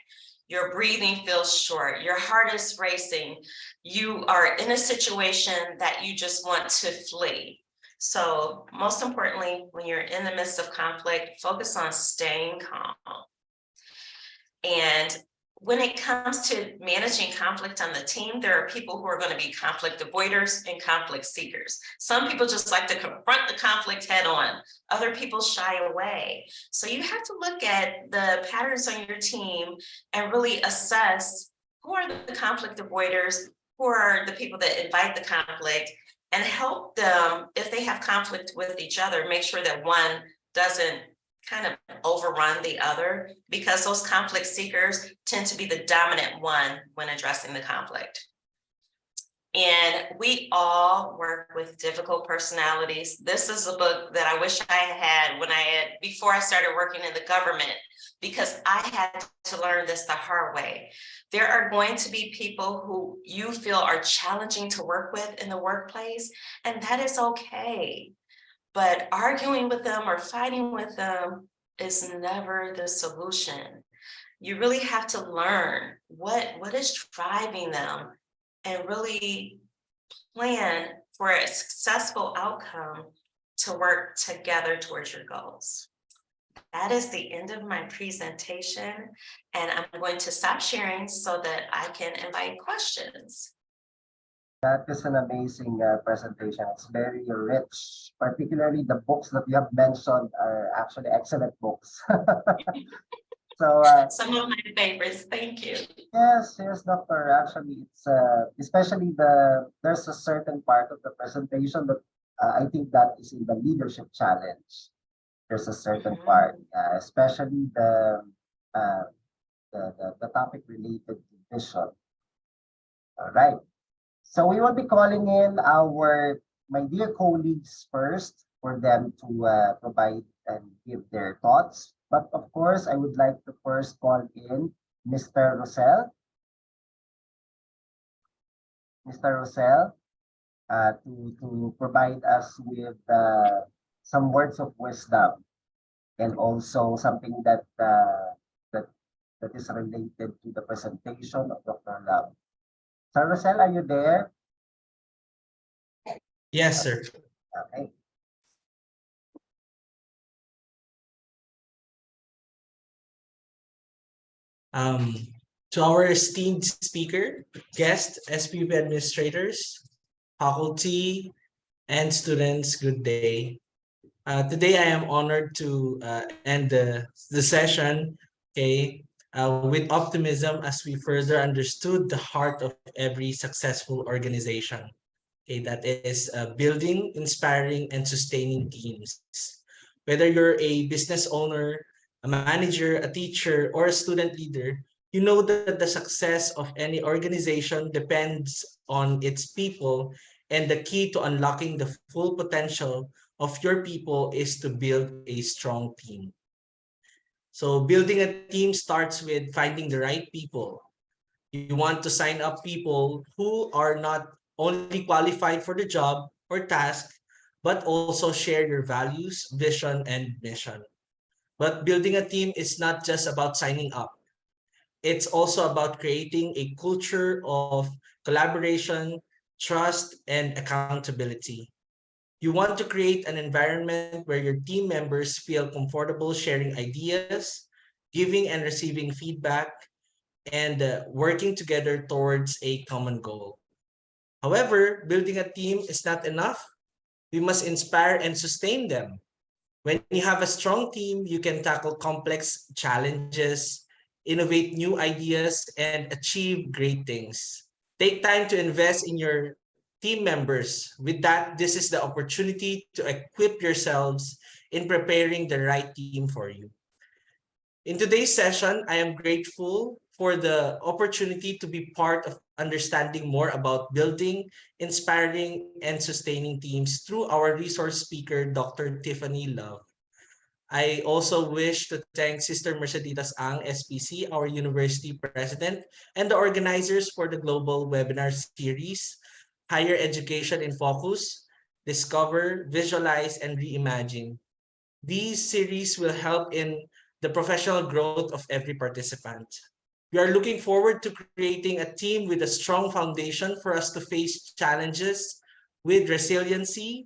Your breathing feels short, your heart is racing, you are in a situation that you just want to flee. So most importantly, when you're in the midst of conflict, focus on staying calm. And when it comes to managing conflict on the team, there are people who are going to be conflict avoiders and conflict seekers. Some people just like to confront the conflict head on. Other people shy away. So you have to look at the patterns on your team and really assess who are the conflict avoiders, who are the people that invite the conflict, and help them, if they have conflict with each other, make sure that one doesn't kind of overrun the other, because those conflict seekers tend to be the dominant one when addressing the conflict. And we all work with difficult personalities. This is a book that I wish I had before I started working in the government, because I had to learn this the hard way. There are going to be people who you feel are challenging to work with in the workplace, and that is okay. But arguing with them or fighting with them is never the solution. You really have to learn what is driving them and really plan for a successful outcome to work together towards your goals. That is the end of my presentation, and I'm going to stop sharing so that I can invite questions. That is an amazing presentation. It's very rich, particularly the books that you have mentioned are actually excellent books. So Some of my favorites, thank you. yes, yes, doctor. Actually, it's especially there's a certain part of the presentation that I think that is in the leadership challenge. There's a certain part, especially uh, the topic related to vision. All right. So we will be calling in my dear colleagues first for them to provide and give their thoughts. But of course, I would like to first call in Mr. Rosell. Mr. Rosell, to provide us with some words of wisdom and also something that that is related to the presentation of Dr. Love. Sir Rosell, are you there? Yes, sir. Okay. Um, to our esteemed speaker, guest, SPP administrators, faculty, and students, good day. Today, I am honored to end the session, okay, with optimism as we further understood the heart of every successful organization. Okay, that is building, inspiring, and sustaining teams. Whether you're a business owner, a manager, a teacher, or a student leader, you know that the success of any organization depends on its people, and the key to unlocking the full potential of your people is to build a strong team. So building a team starts with finding the right people. You want to sign up people who are not only qualified for the job or task, but also share your values, vision, and mission. But building a team is not just about signing up. It's also about creating a culture of collaboration, trust, and accountability. You want to create an environment where your team members feel comfortable sharing ideas, giving and receiving feedback, and working together towards a common goal. However, building a team is not enough. We must inspire and sustain them. When you have a strong team, you can tackle complex challenges, innovate new ideas, and achieve great things. Take time to invest in your team members. With that, this is the opportunity to equip yourselves in preparing the right team for you. In today's session, I am grateful for the opportunity to be part of understanding more about building, inspiring, and sustaining teams through our resource speaker, Dr. Tiffany Love. I also wish to thank Sister Merceditas Ang, SPC, our university president, and the organizers for the global webinar series, Higher Education in Focus, Discover, Visualize, and Reimagine. These series will help in the professional growth of every participant. We are looking forward to creating a team with a strong foundation for us to face challenges with resiliency,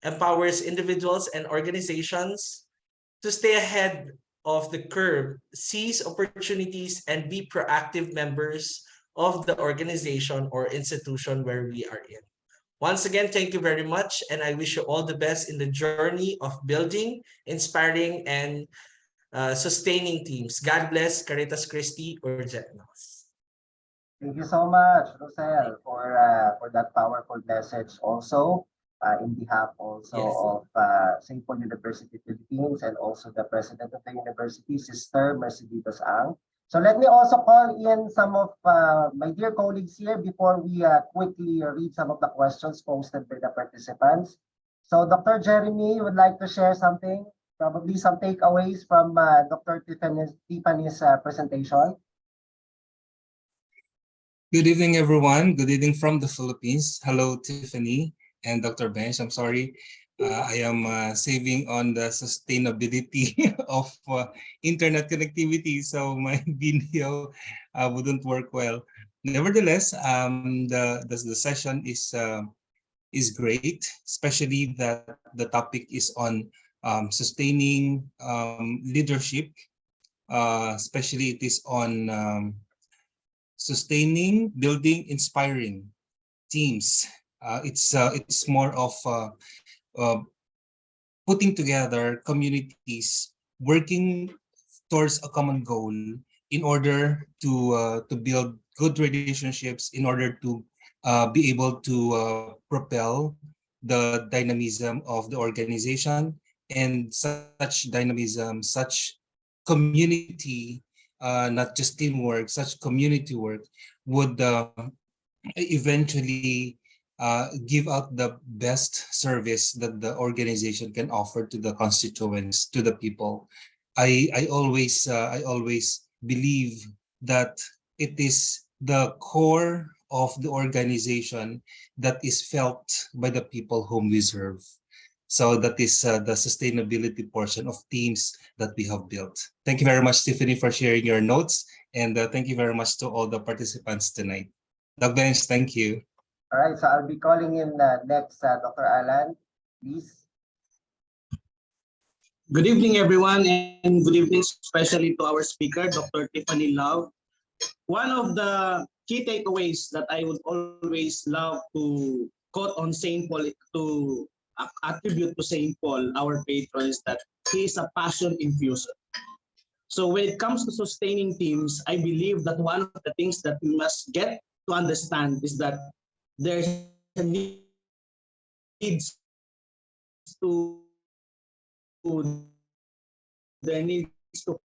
empowers individuals and organizations to stay ahead of the curve, seize opportunities, and be proactive members of the organization or institution where we are in. Once again, thank you very much, and I wish you all the best in the journey of building, inspiring, and sustaining teams. God bless Caritas Christi or Jetnos. Thank you so much, Rosel, for that powerful message. Also, in behalf also Yes. of St. Paul University Philippines and also the president of the university, Sister Merceditas Ang. So let me also call in some of my dear colleagues here before we quickly read some of the questions posted by the participants. So Dr. Jeremy would like to share something, probably some takeaways from Dr. Tiffany's presentation. Good evening, everyone. Good evening from the Philippines. Hello, Tiffany and Dr. Bench. I'm sorry. I am saving on the sustainability of internet connectivity, so my video wouldn't work well. Nevertheless, the session is great, especially that the topic is on sustaining leadership. Especially it is on sustaining, building, inspiring teams. It's more of uh, putting together communities working towards a common goal in order to build good relationships, in order to be able to propel the dynamism of the organization, and such dynamism, such community, not just teamwork, such community work would eventually give out the best service that the organization can offer to the constituents, to the people. I always believe that it is the core of the organization that is felt by the people whom we serve. So that is the sustainability portion of teams that we have built. Thank you very much, Tiffany, for sharing your notes, and thank you very much to all the participants tonight. Doc Bench, thank you. All right, so I'll be calling in next Dr. Alan, please. Good evening, everyone, and good evening especially to our speaker, Dr. Tiffany Love. One of the key takeaways that I would always love to quote on Saint Paul, to attribute to Saint Paul, our patron, is that he is a passion infuser. So when it comes to sustaining teams, I believe that one of the things that we must get to understand is that there's a needs to there needs to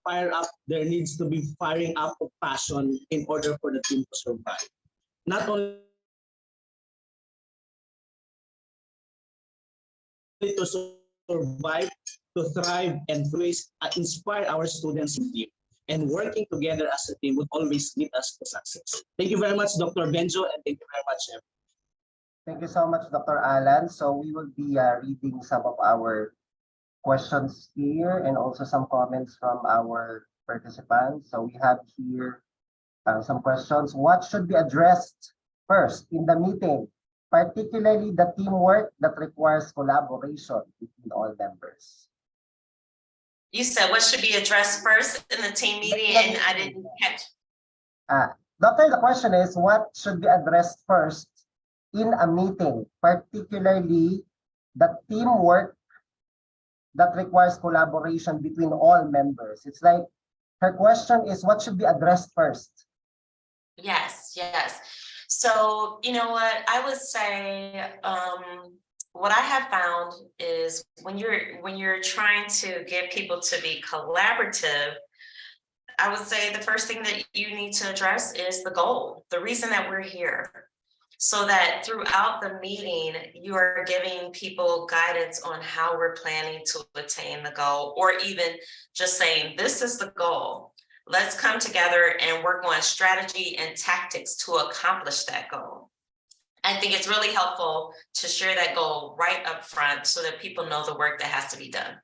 fire up, there needs to be firing up of passion in order for the team to survive. Not only to survive, to thrive, and always inspire our students in team. And working together as a team would always lead us to success. Thank you very much, Dr. Benjo, and thank you very much, everyone. Thank you so much, Dr. Alan. So we will be reading some of our questions here and also some comments from our participants. So we have here some questions. What should be addressed first in the meeting, particularly the teamwork that requires collaboration between all members? You said what should be addressed first in the team meeting, and I didn't catch. Doctor, the question is, what should be addressed first in a meeting, particularly the teamwork that requires collaboration between all members? It's like her question is, what should be addressed first? Yes, yes. So, you know what, I would say, what I have found is when you're trying to get people to be collaborative, I would say the first thing that you need to address is the goal, the reason that we're here. So that throughout the meeting, you are giving people guidance on how we're planning to attain the goal, or even just saying, this is the goal. Let's come together and work on strategy and tactics to accomplish that goal. I think it's really helpful to share that goal right up front so that people know the work that has to be done.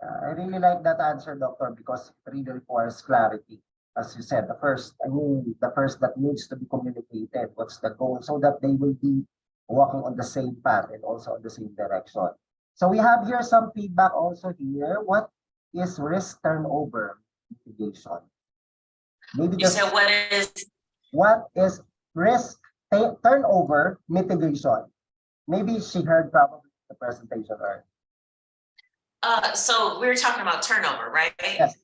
I really like that answer, Doctor, because it really requires clarity. As you said, the first that needs to be communicated, what's the goal, so that they will be walking on the same path and also on the same direction. So we have here some feedback also here. What is risk turnover mitigation? Maybe You said what is risk turnover mitigation? Maybe she heard probably the presentation earlier. So we're talking about turnover, right? Yes,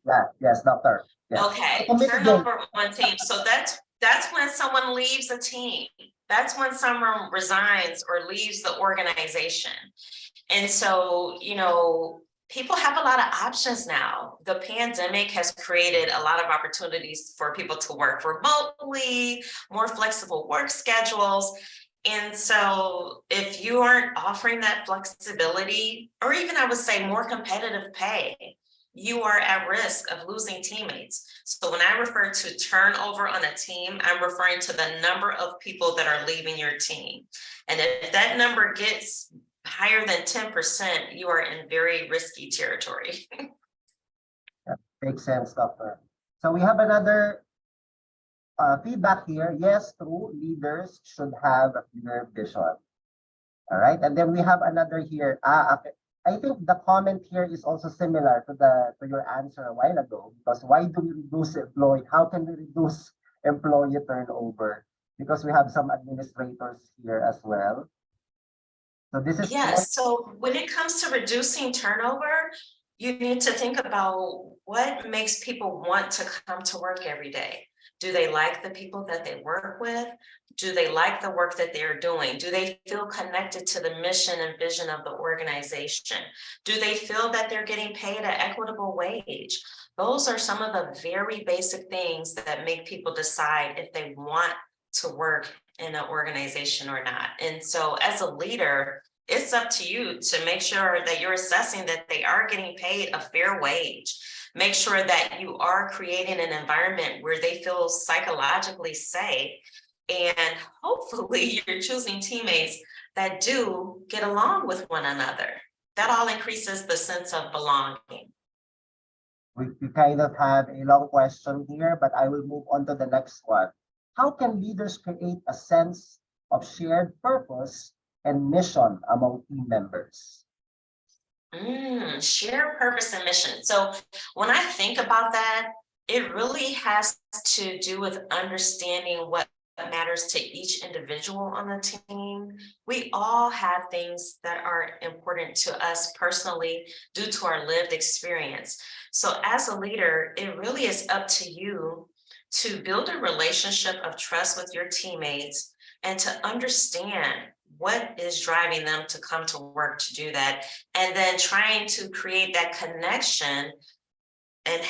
Doctor. Yes. Okay, turnover on team. So that's when someone leaves a team. That's when someone resigns or leaves the organization. And so, you know, people have a lot of options now. The pandemic has created a lot of opportunities for people to work remotely, more flexible work schedules. And so if you aren't offering that flexibility, or even I would say more competitive pay, you are at risk of losing teammates. So when I refer to turnover on a team, I'm referring to the number of people that are leaving your team. And if that number gets higher than 10%, you are in very risky territory. Makes sense, Doctor. So we have another feedback here. Yes, true. Leaders should have a clear vision. All right. And then we have another here. Okay. I think the comment here is also similar to your answer a while ago, because why do we reduce employee? How can we reduce employee turnover? Because we have some administrators here as well. So this is Yes, so when it comes to reducing turnover, you need to think about what makes people want to come to work every day. Do they like the people that they work with? Do they like the work that they're doing? Do they feel connected to the mission and vision of the organization? Do they feel that they're getting paid an equitable wage? Those are some of the very basic things that make people decide if they want to work in an organization or not. And so as a leader, it's up to you to make sure that you're assessing that they are getting paid a fair wage. Make sure that you are creating an environment where they feel psychologically safe. And hopefully you're choosing teammates that do get along with one another. That all increases the sense of belonging. we kind of have a long question here, but I will move on to the next one. How can leaders create a sense of shared purpose and mission among team members? Share purpose and mission. So when I think about that, it really has to do with understanding what matters to each individual on the team. We all have things that are important to us personally due to our lived experience. So as a leader, it really is up to you to build a relationship of trust with your teammates and to understand what is driving them to come to work to do that, and then trying to create that connection and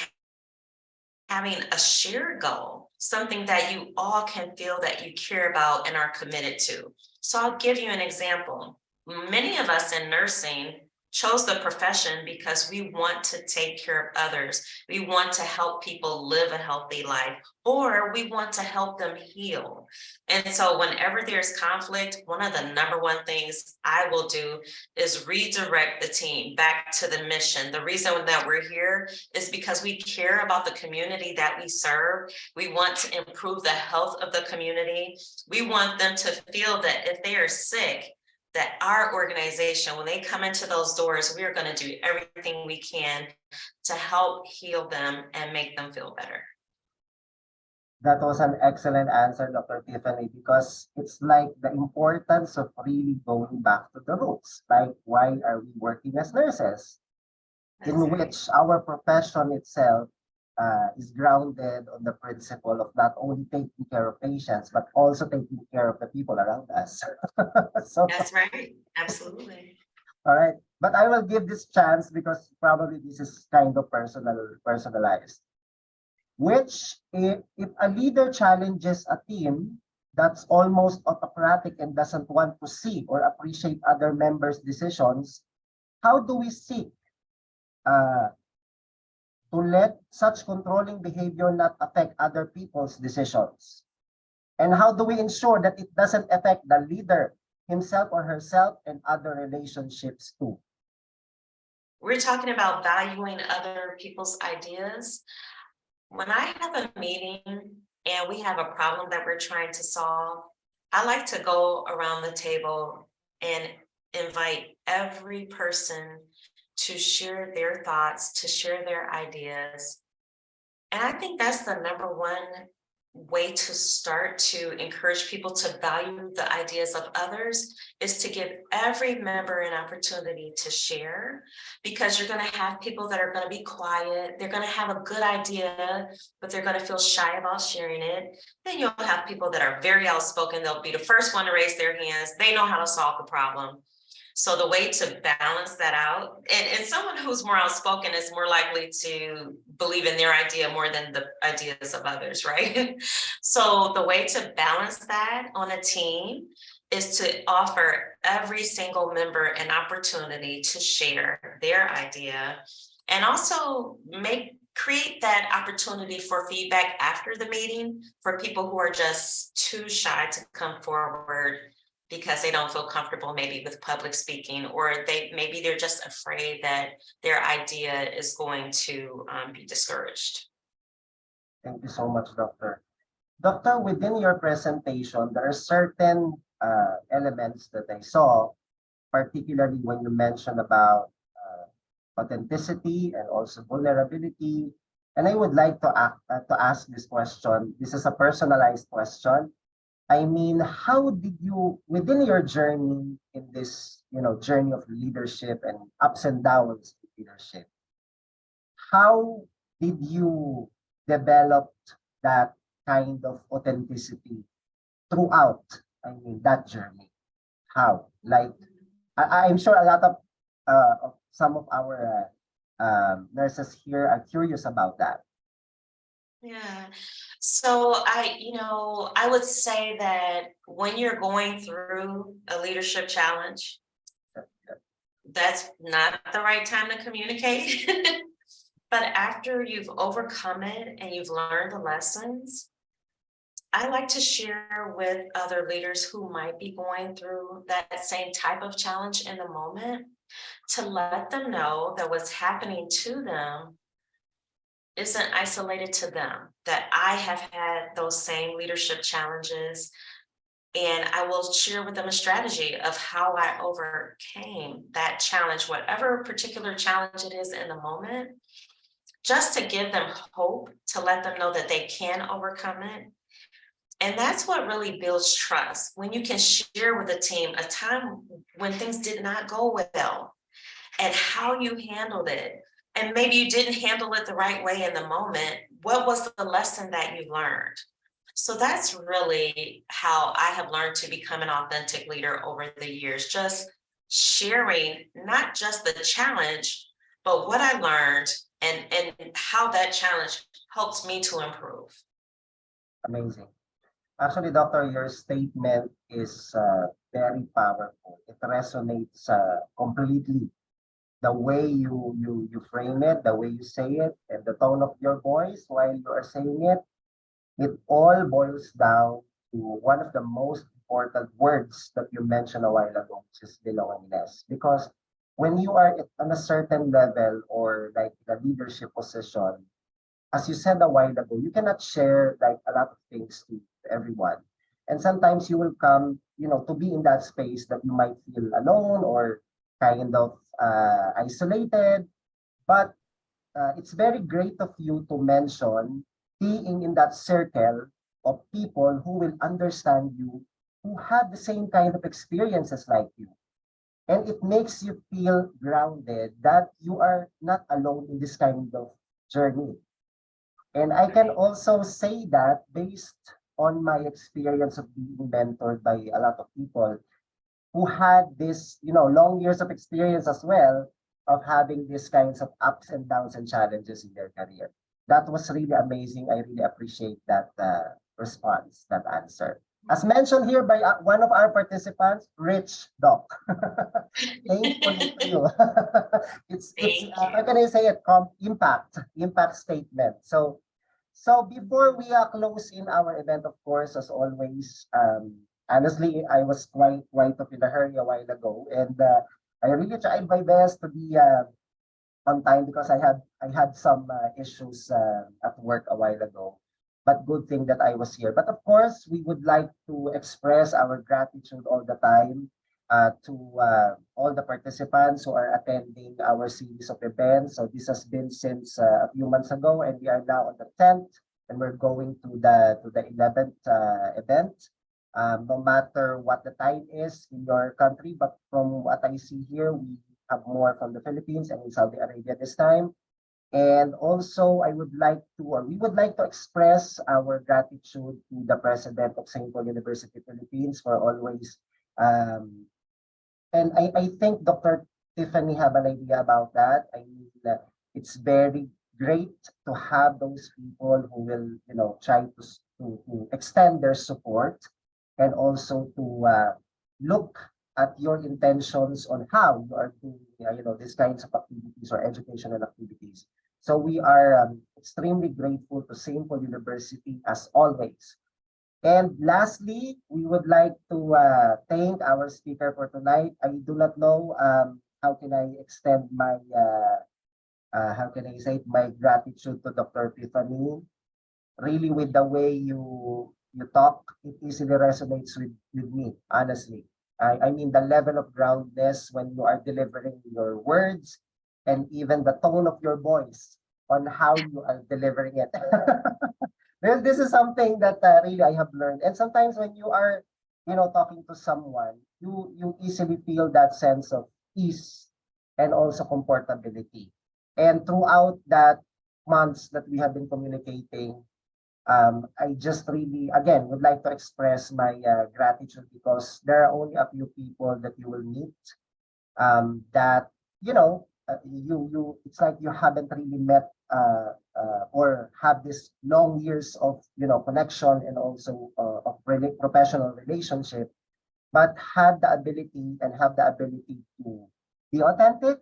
having a shared goal, something that you all can feel that you care about and are committed to. So I'll give you an example. Many of us in nursing chose the profession because we want to take care of others. We want to help people live a healthy life, or we want to help them heal. And so whenever there's conflict, one of the number one things I will do is redirect the team back to the mission. The reason that we're here is because we care about the community that we serve. We want to improve the health of the community. We want them to feel that if they are sick, that our organization, when they come into those doors, we are going to do everything we can to help heal them and make them feel better. That was an excellent answer, Dr. Tiffany, because it's like the importance of really going back to the roots. Like, why are we working as nurses? That's In right. which our profession itself is grounded on the principle of not only taking care of patients, but also taking care of the people around us. So, That's right. Absolutely. all right. But I will give this chance because probably this is kind of personalized. Which, if a leader challenges a team that's almost autocratic and doesn't want to see or appreciate other members' decisions, how do we seek to let such controlling behavior not affect other people's decisions? And how do we ensure that it doesn't affect the leader himself or herself and other relationships too? We're talking about valuing other people's ideas. When I have a meeting and we have a problem that we're trying to solve, I like to go around the table and invite every person to share their thoughts, to share their ideas. And I think that's the number one way to start to encourage people to value the ideas of others, is to give every member an opportunity to share, because you're going to have people that are going to be quiet. They're going to have a good idea, but they're going to feel shy about sharing it. Then you'll have people that are very outspoken. They'll be the first one to raise their hands. They know how to solve the problem. So the way to balance that out, and someone who's more outspoken is more likely to believe in their idea more than the ideas of others, right? So the way to balance that on a team is to offer every single member an opportunity to share their idea. And also create that opportunity for feedback after the meeting for people who are just too shy to come forward because they don't feel comfortable maybe with public speaking, or maybe they're just afraid that their idea is going to be discouraged. Thank you so much, Doctor. Doctor, within your presentation, there are certain elements that I saw, particularly when you mentioned about authenticity and also vulnerability. And I would like to ask this question. This is a personalized question. I mean, how did you, within your journey in this, journey of leadership and ups and downs of leadership, how did you develop that kind of authenticity throughout, that journey? How? Like, I'm sure a lot of some of our nurses here are curious about that. Yeah. So I would say that when you're going through a leadership challenge, that's not the right time to communicate. But after you've overcome it and you've learned the lessons, I like to share with other leaders who might be going through that same type of challenge in the moment, to let them know that what's happening to them isn't isolated to them, that I have had those same leadership challenges, and I will share with them a strategy of how I overcame that challenge, whatever particular challenge it is in the moment, just to give them hope, to let them know that they can overcome it. And that's what really builds trust. When you can share with a team a time when things did not go well and how you handled it. And maybe you didn't handle it the right way in the moment. What was the lesson that you learned? So that's really how I have learned to become an authentic leader over the years, just sharing not just the challenge, but what I learned and how that challenge helps me to improve. Amazing. Actually, Doctor, your statement is very powerful. It resonates completely. The way you frame it, the way you say it, and the tone of your voice while you are saying it, it all boils down to one of the most important words that you mentioned a while ago, which is belongingness. Because when you are on a certain level or like the leadership position, as you said a while ago, you cannot share like a lot of things to everyone. And sometimes you will come, to be in that space that you might feel alone or kind of isolated. But it's very great of you to mention being in that circle of people who will understand you, who have the same kind of experiences like you. And it makes you feel grounded that you are not alone in this kind of journey. And I can also say that based on my experience of being mentored by a lot of people who had this, long years of experience as well of having these kinds of ups and downs and challenges in their career. That was really amazing. I really appreciate that response, that answer. As mentioned here by one of our participants, Rich Doc. Thankfully to you. it's how can I say it? Impact statement. So before we close in our event, of course, as always, honestly, I was quite up in a hurry a while ago, and I really tried my best to be on time because I had some issues at work a while ago. But good thing that I was here. But of course, we would like to express our gratitude all the time to all the participants who are attending our series of events. So this has been since a few months ago, and we are now on the 10th, and we're going to the 11th event. No matter what the time is in your country, but from what I see here, we have more from the Philippines and in Saudi Arabia this time. And also, we would like to express our gratitude to the President of St. Paul University Philippines for always, and I think Dr. Tiffany have an idea about that. I mean, it's very great to have those people who will, try to extend their support and also to look at your intentions on how you are doing, these kinds of activities or educational activities. So we are extremely grateful to St. Paul University as always. And lastly, we would like to thank our speaker for tonight. I do not know how can I extend my how can I say it, my gratitude to Dr. Tiffany. Really, with the way you talk, it easily resonates with me, honestly. I mean, the level of groundness when you are delivering your words and even the tone of your voice on how you are delivering it. Well, this is something that really I have learned. And sometimes when you are, talking to someone, you easily feel that sense of ease and also comfortability. And throughout that months that we have been communicating, I just really, again, would like to express my gratitude because there are only a few people that you will meet that, it's like you haven't really met or have this long years of, connection and also of professional relationship, but have the ability to be authentic,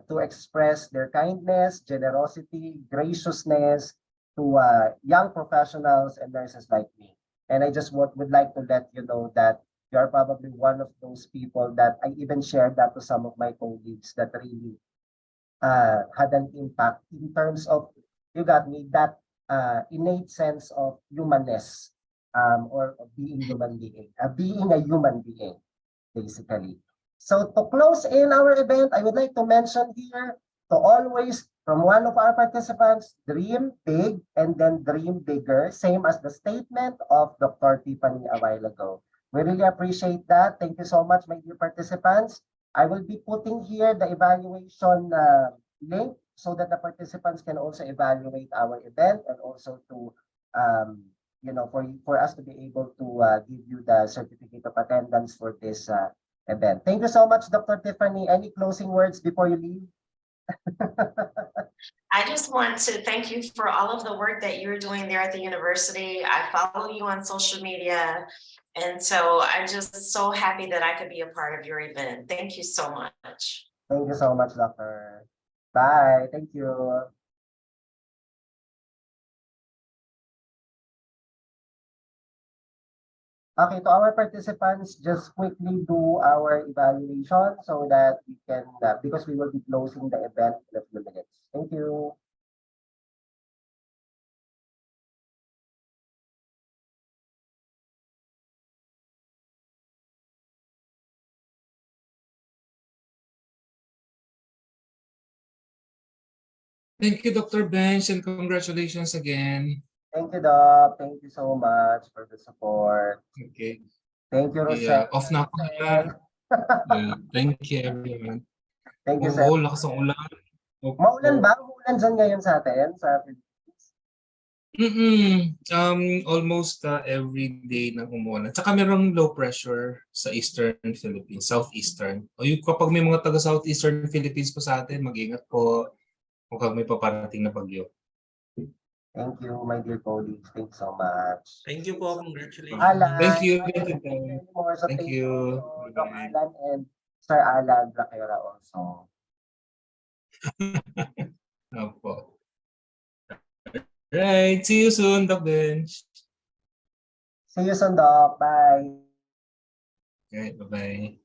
to express their kindness, generosity, graciousness to young professionals and nurses like me. And I just would like to let you know that you are probably one of those people that I even shared that to some of my colleagues that really had an impact in terms of, you got me, that innate sense of humanness or of being being a human being, basically. So to close in our event, I would like to mention here to always, from one of our participants, dream big and then dream bigger, same as the statement of Dr. Tiffany a while ago. We really appreciate that. Thank you so much, my dear participants. I will be putting here the evaluation link so that the participants can also evaluate our event and also to for us to be able to give you the certificate of attendance for this event. Thank you so much, Dr. Tiffany. Any closing words before you leave? I just want to thank you for all of the work that you're doing there at the university. I follow you on social media. And so I'm just so happy that I could be a part of your event. Thank you so much. Thank you so much, Doctor. Bye. Thank you. Okay, to our participants, just quickly do our evaluation so that we can, because we will be closing the event in a few minutes. Thank you. Thank you, Dr. Bench, and congratulations again. Thank you, Doc. Thank you so much for the support. Okay. Thank you, Yeah, Rochelle. off na ako na. Yeah, thank you, everyone. Thank you, sir. Oo, lakas ang ulan. Opo. Maulan ba? Maulan dyan ngayon sa atin? Sa Philippines? Almost every day na umulan. Tsaka merong low pressure sa Eastern Philippines, Southeastern. O yung kapag may mga taga Southeastern Philippines po sa atin, mag-ingat po kung may paparating na bagyo. Thank you, my dear colleagues. Thank you so much. Thank you po. Congratulations. Alan. Thank you. Anymore. So Thank thank you, you. also, Doc Alan and Sir Alan Blaquera also. Opo. Right. See you soon, Doc Bench. See you soon, Doc. Bye. Okay, bye-bye.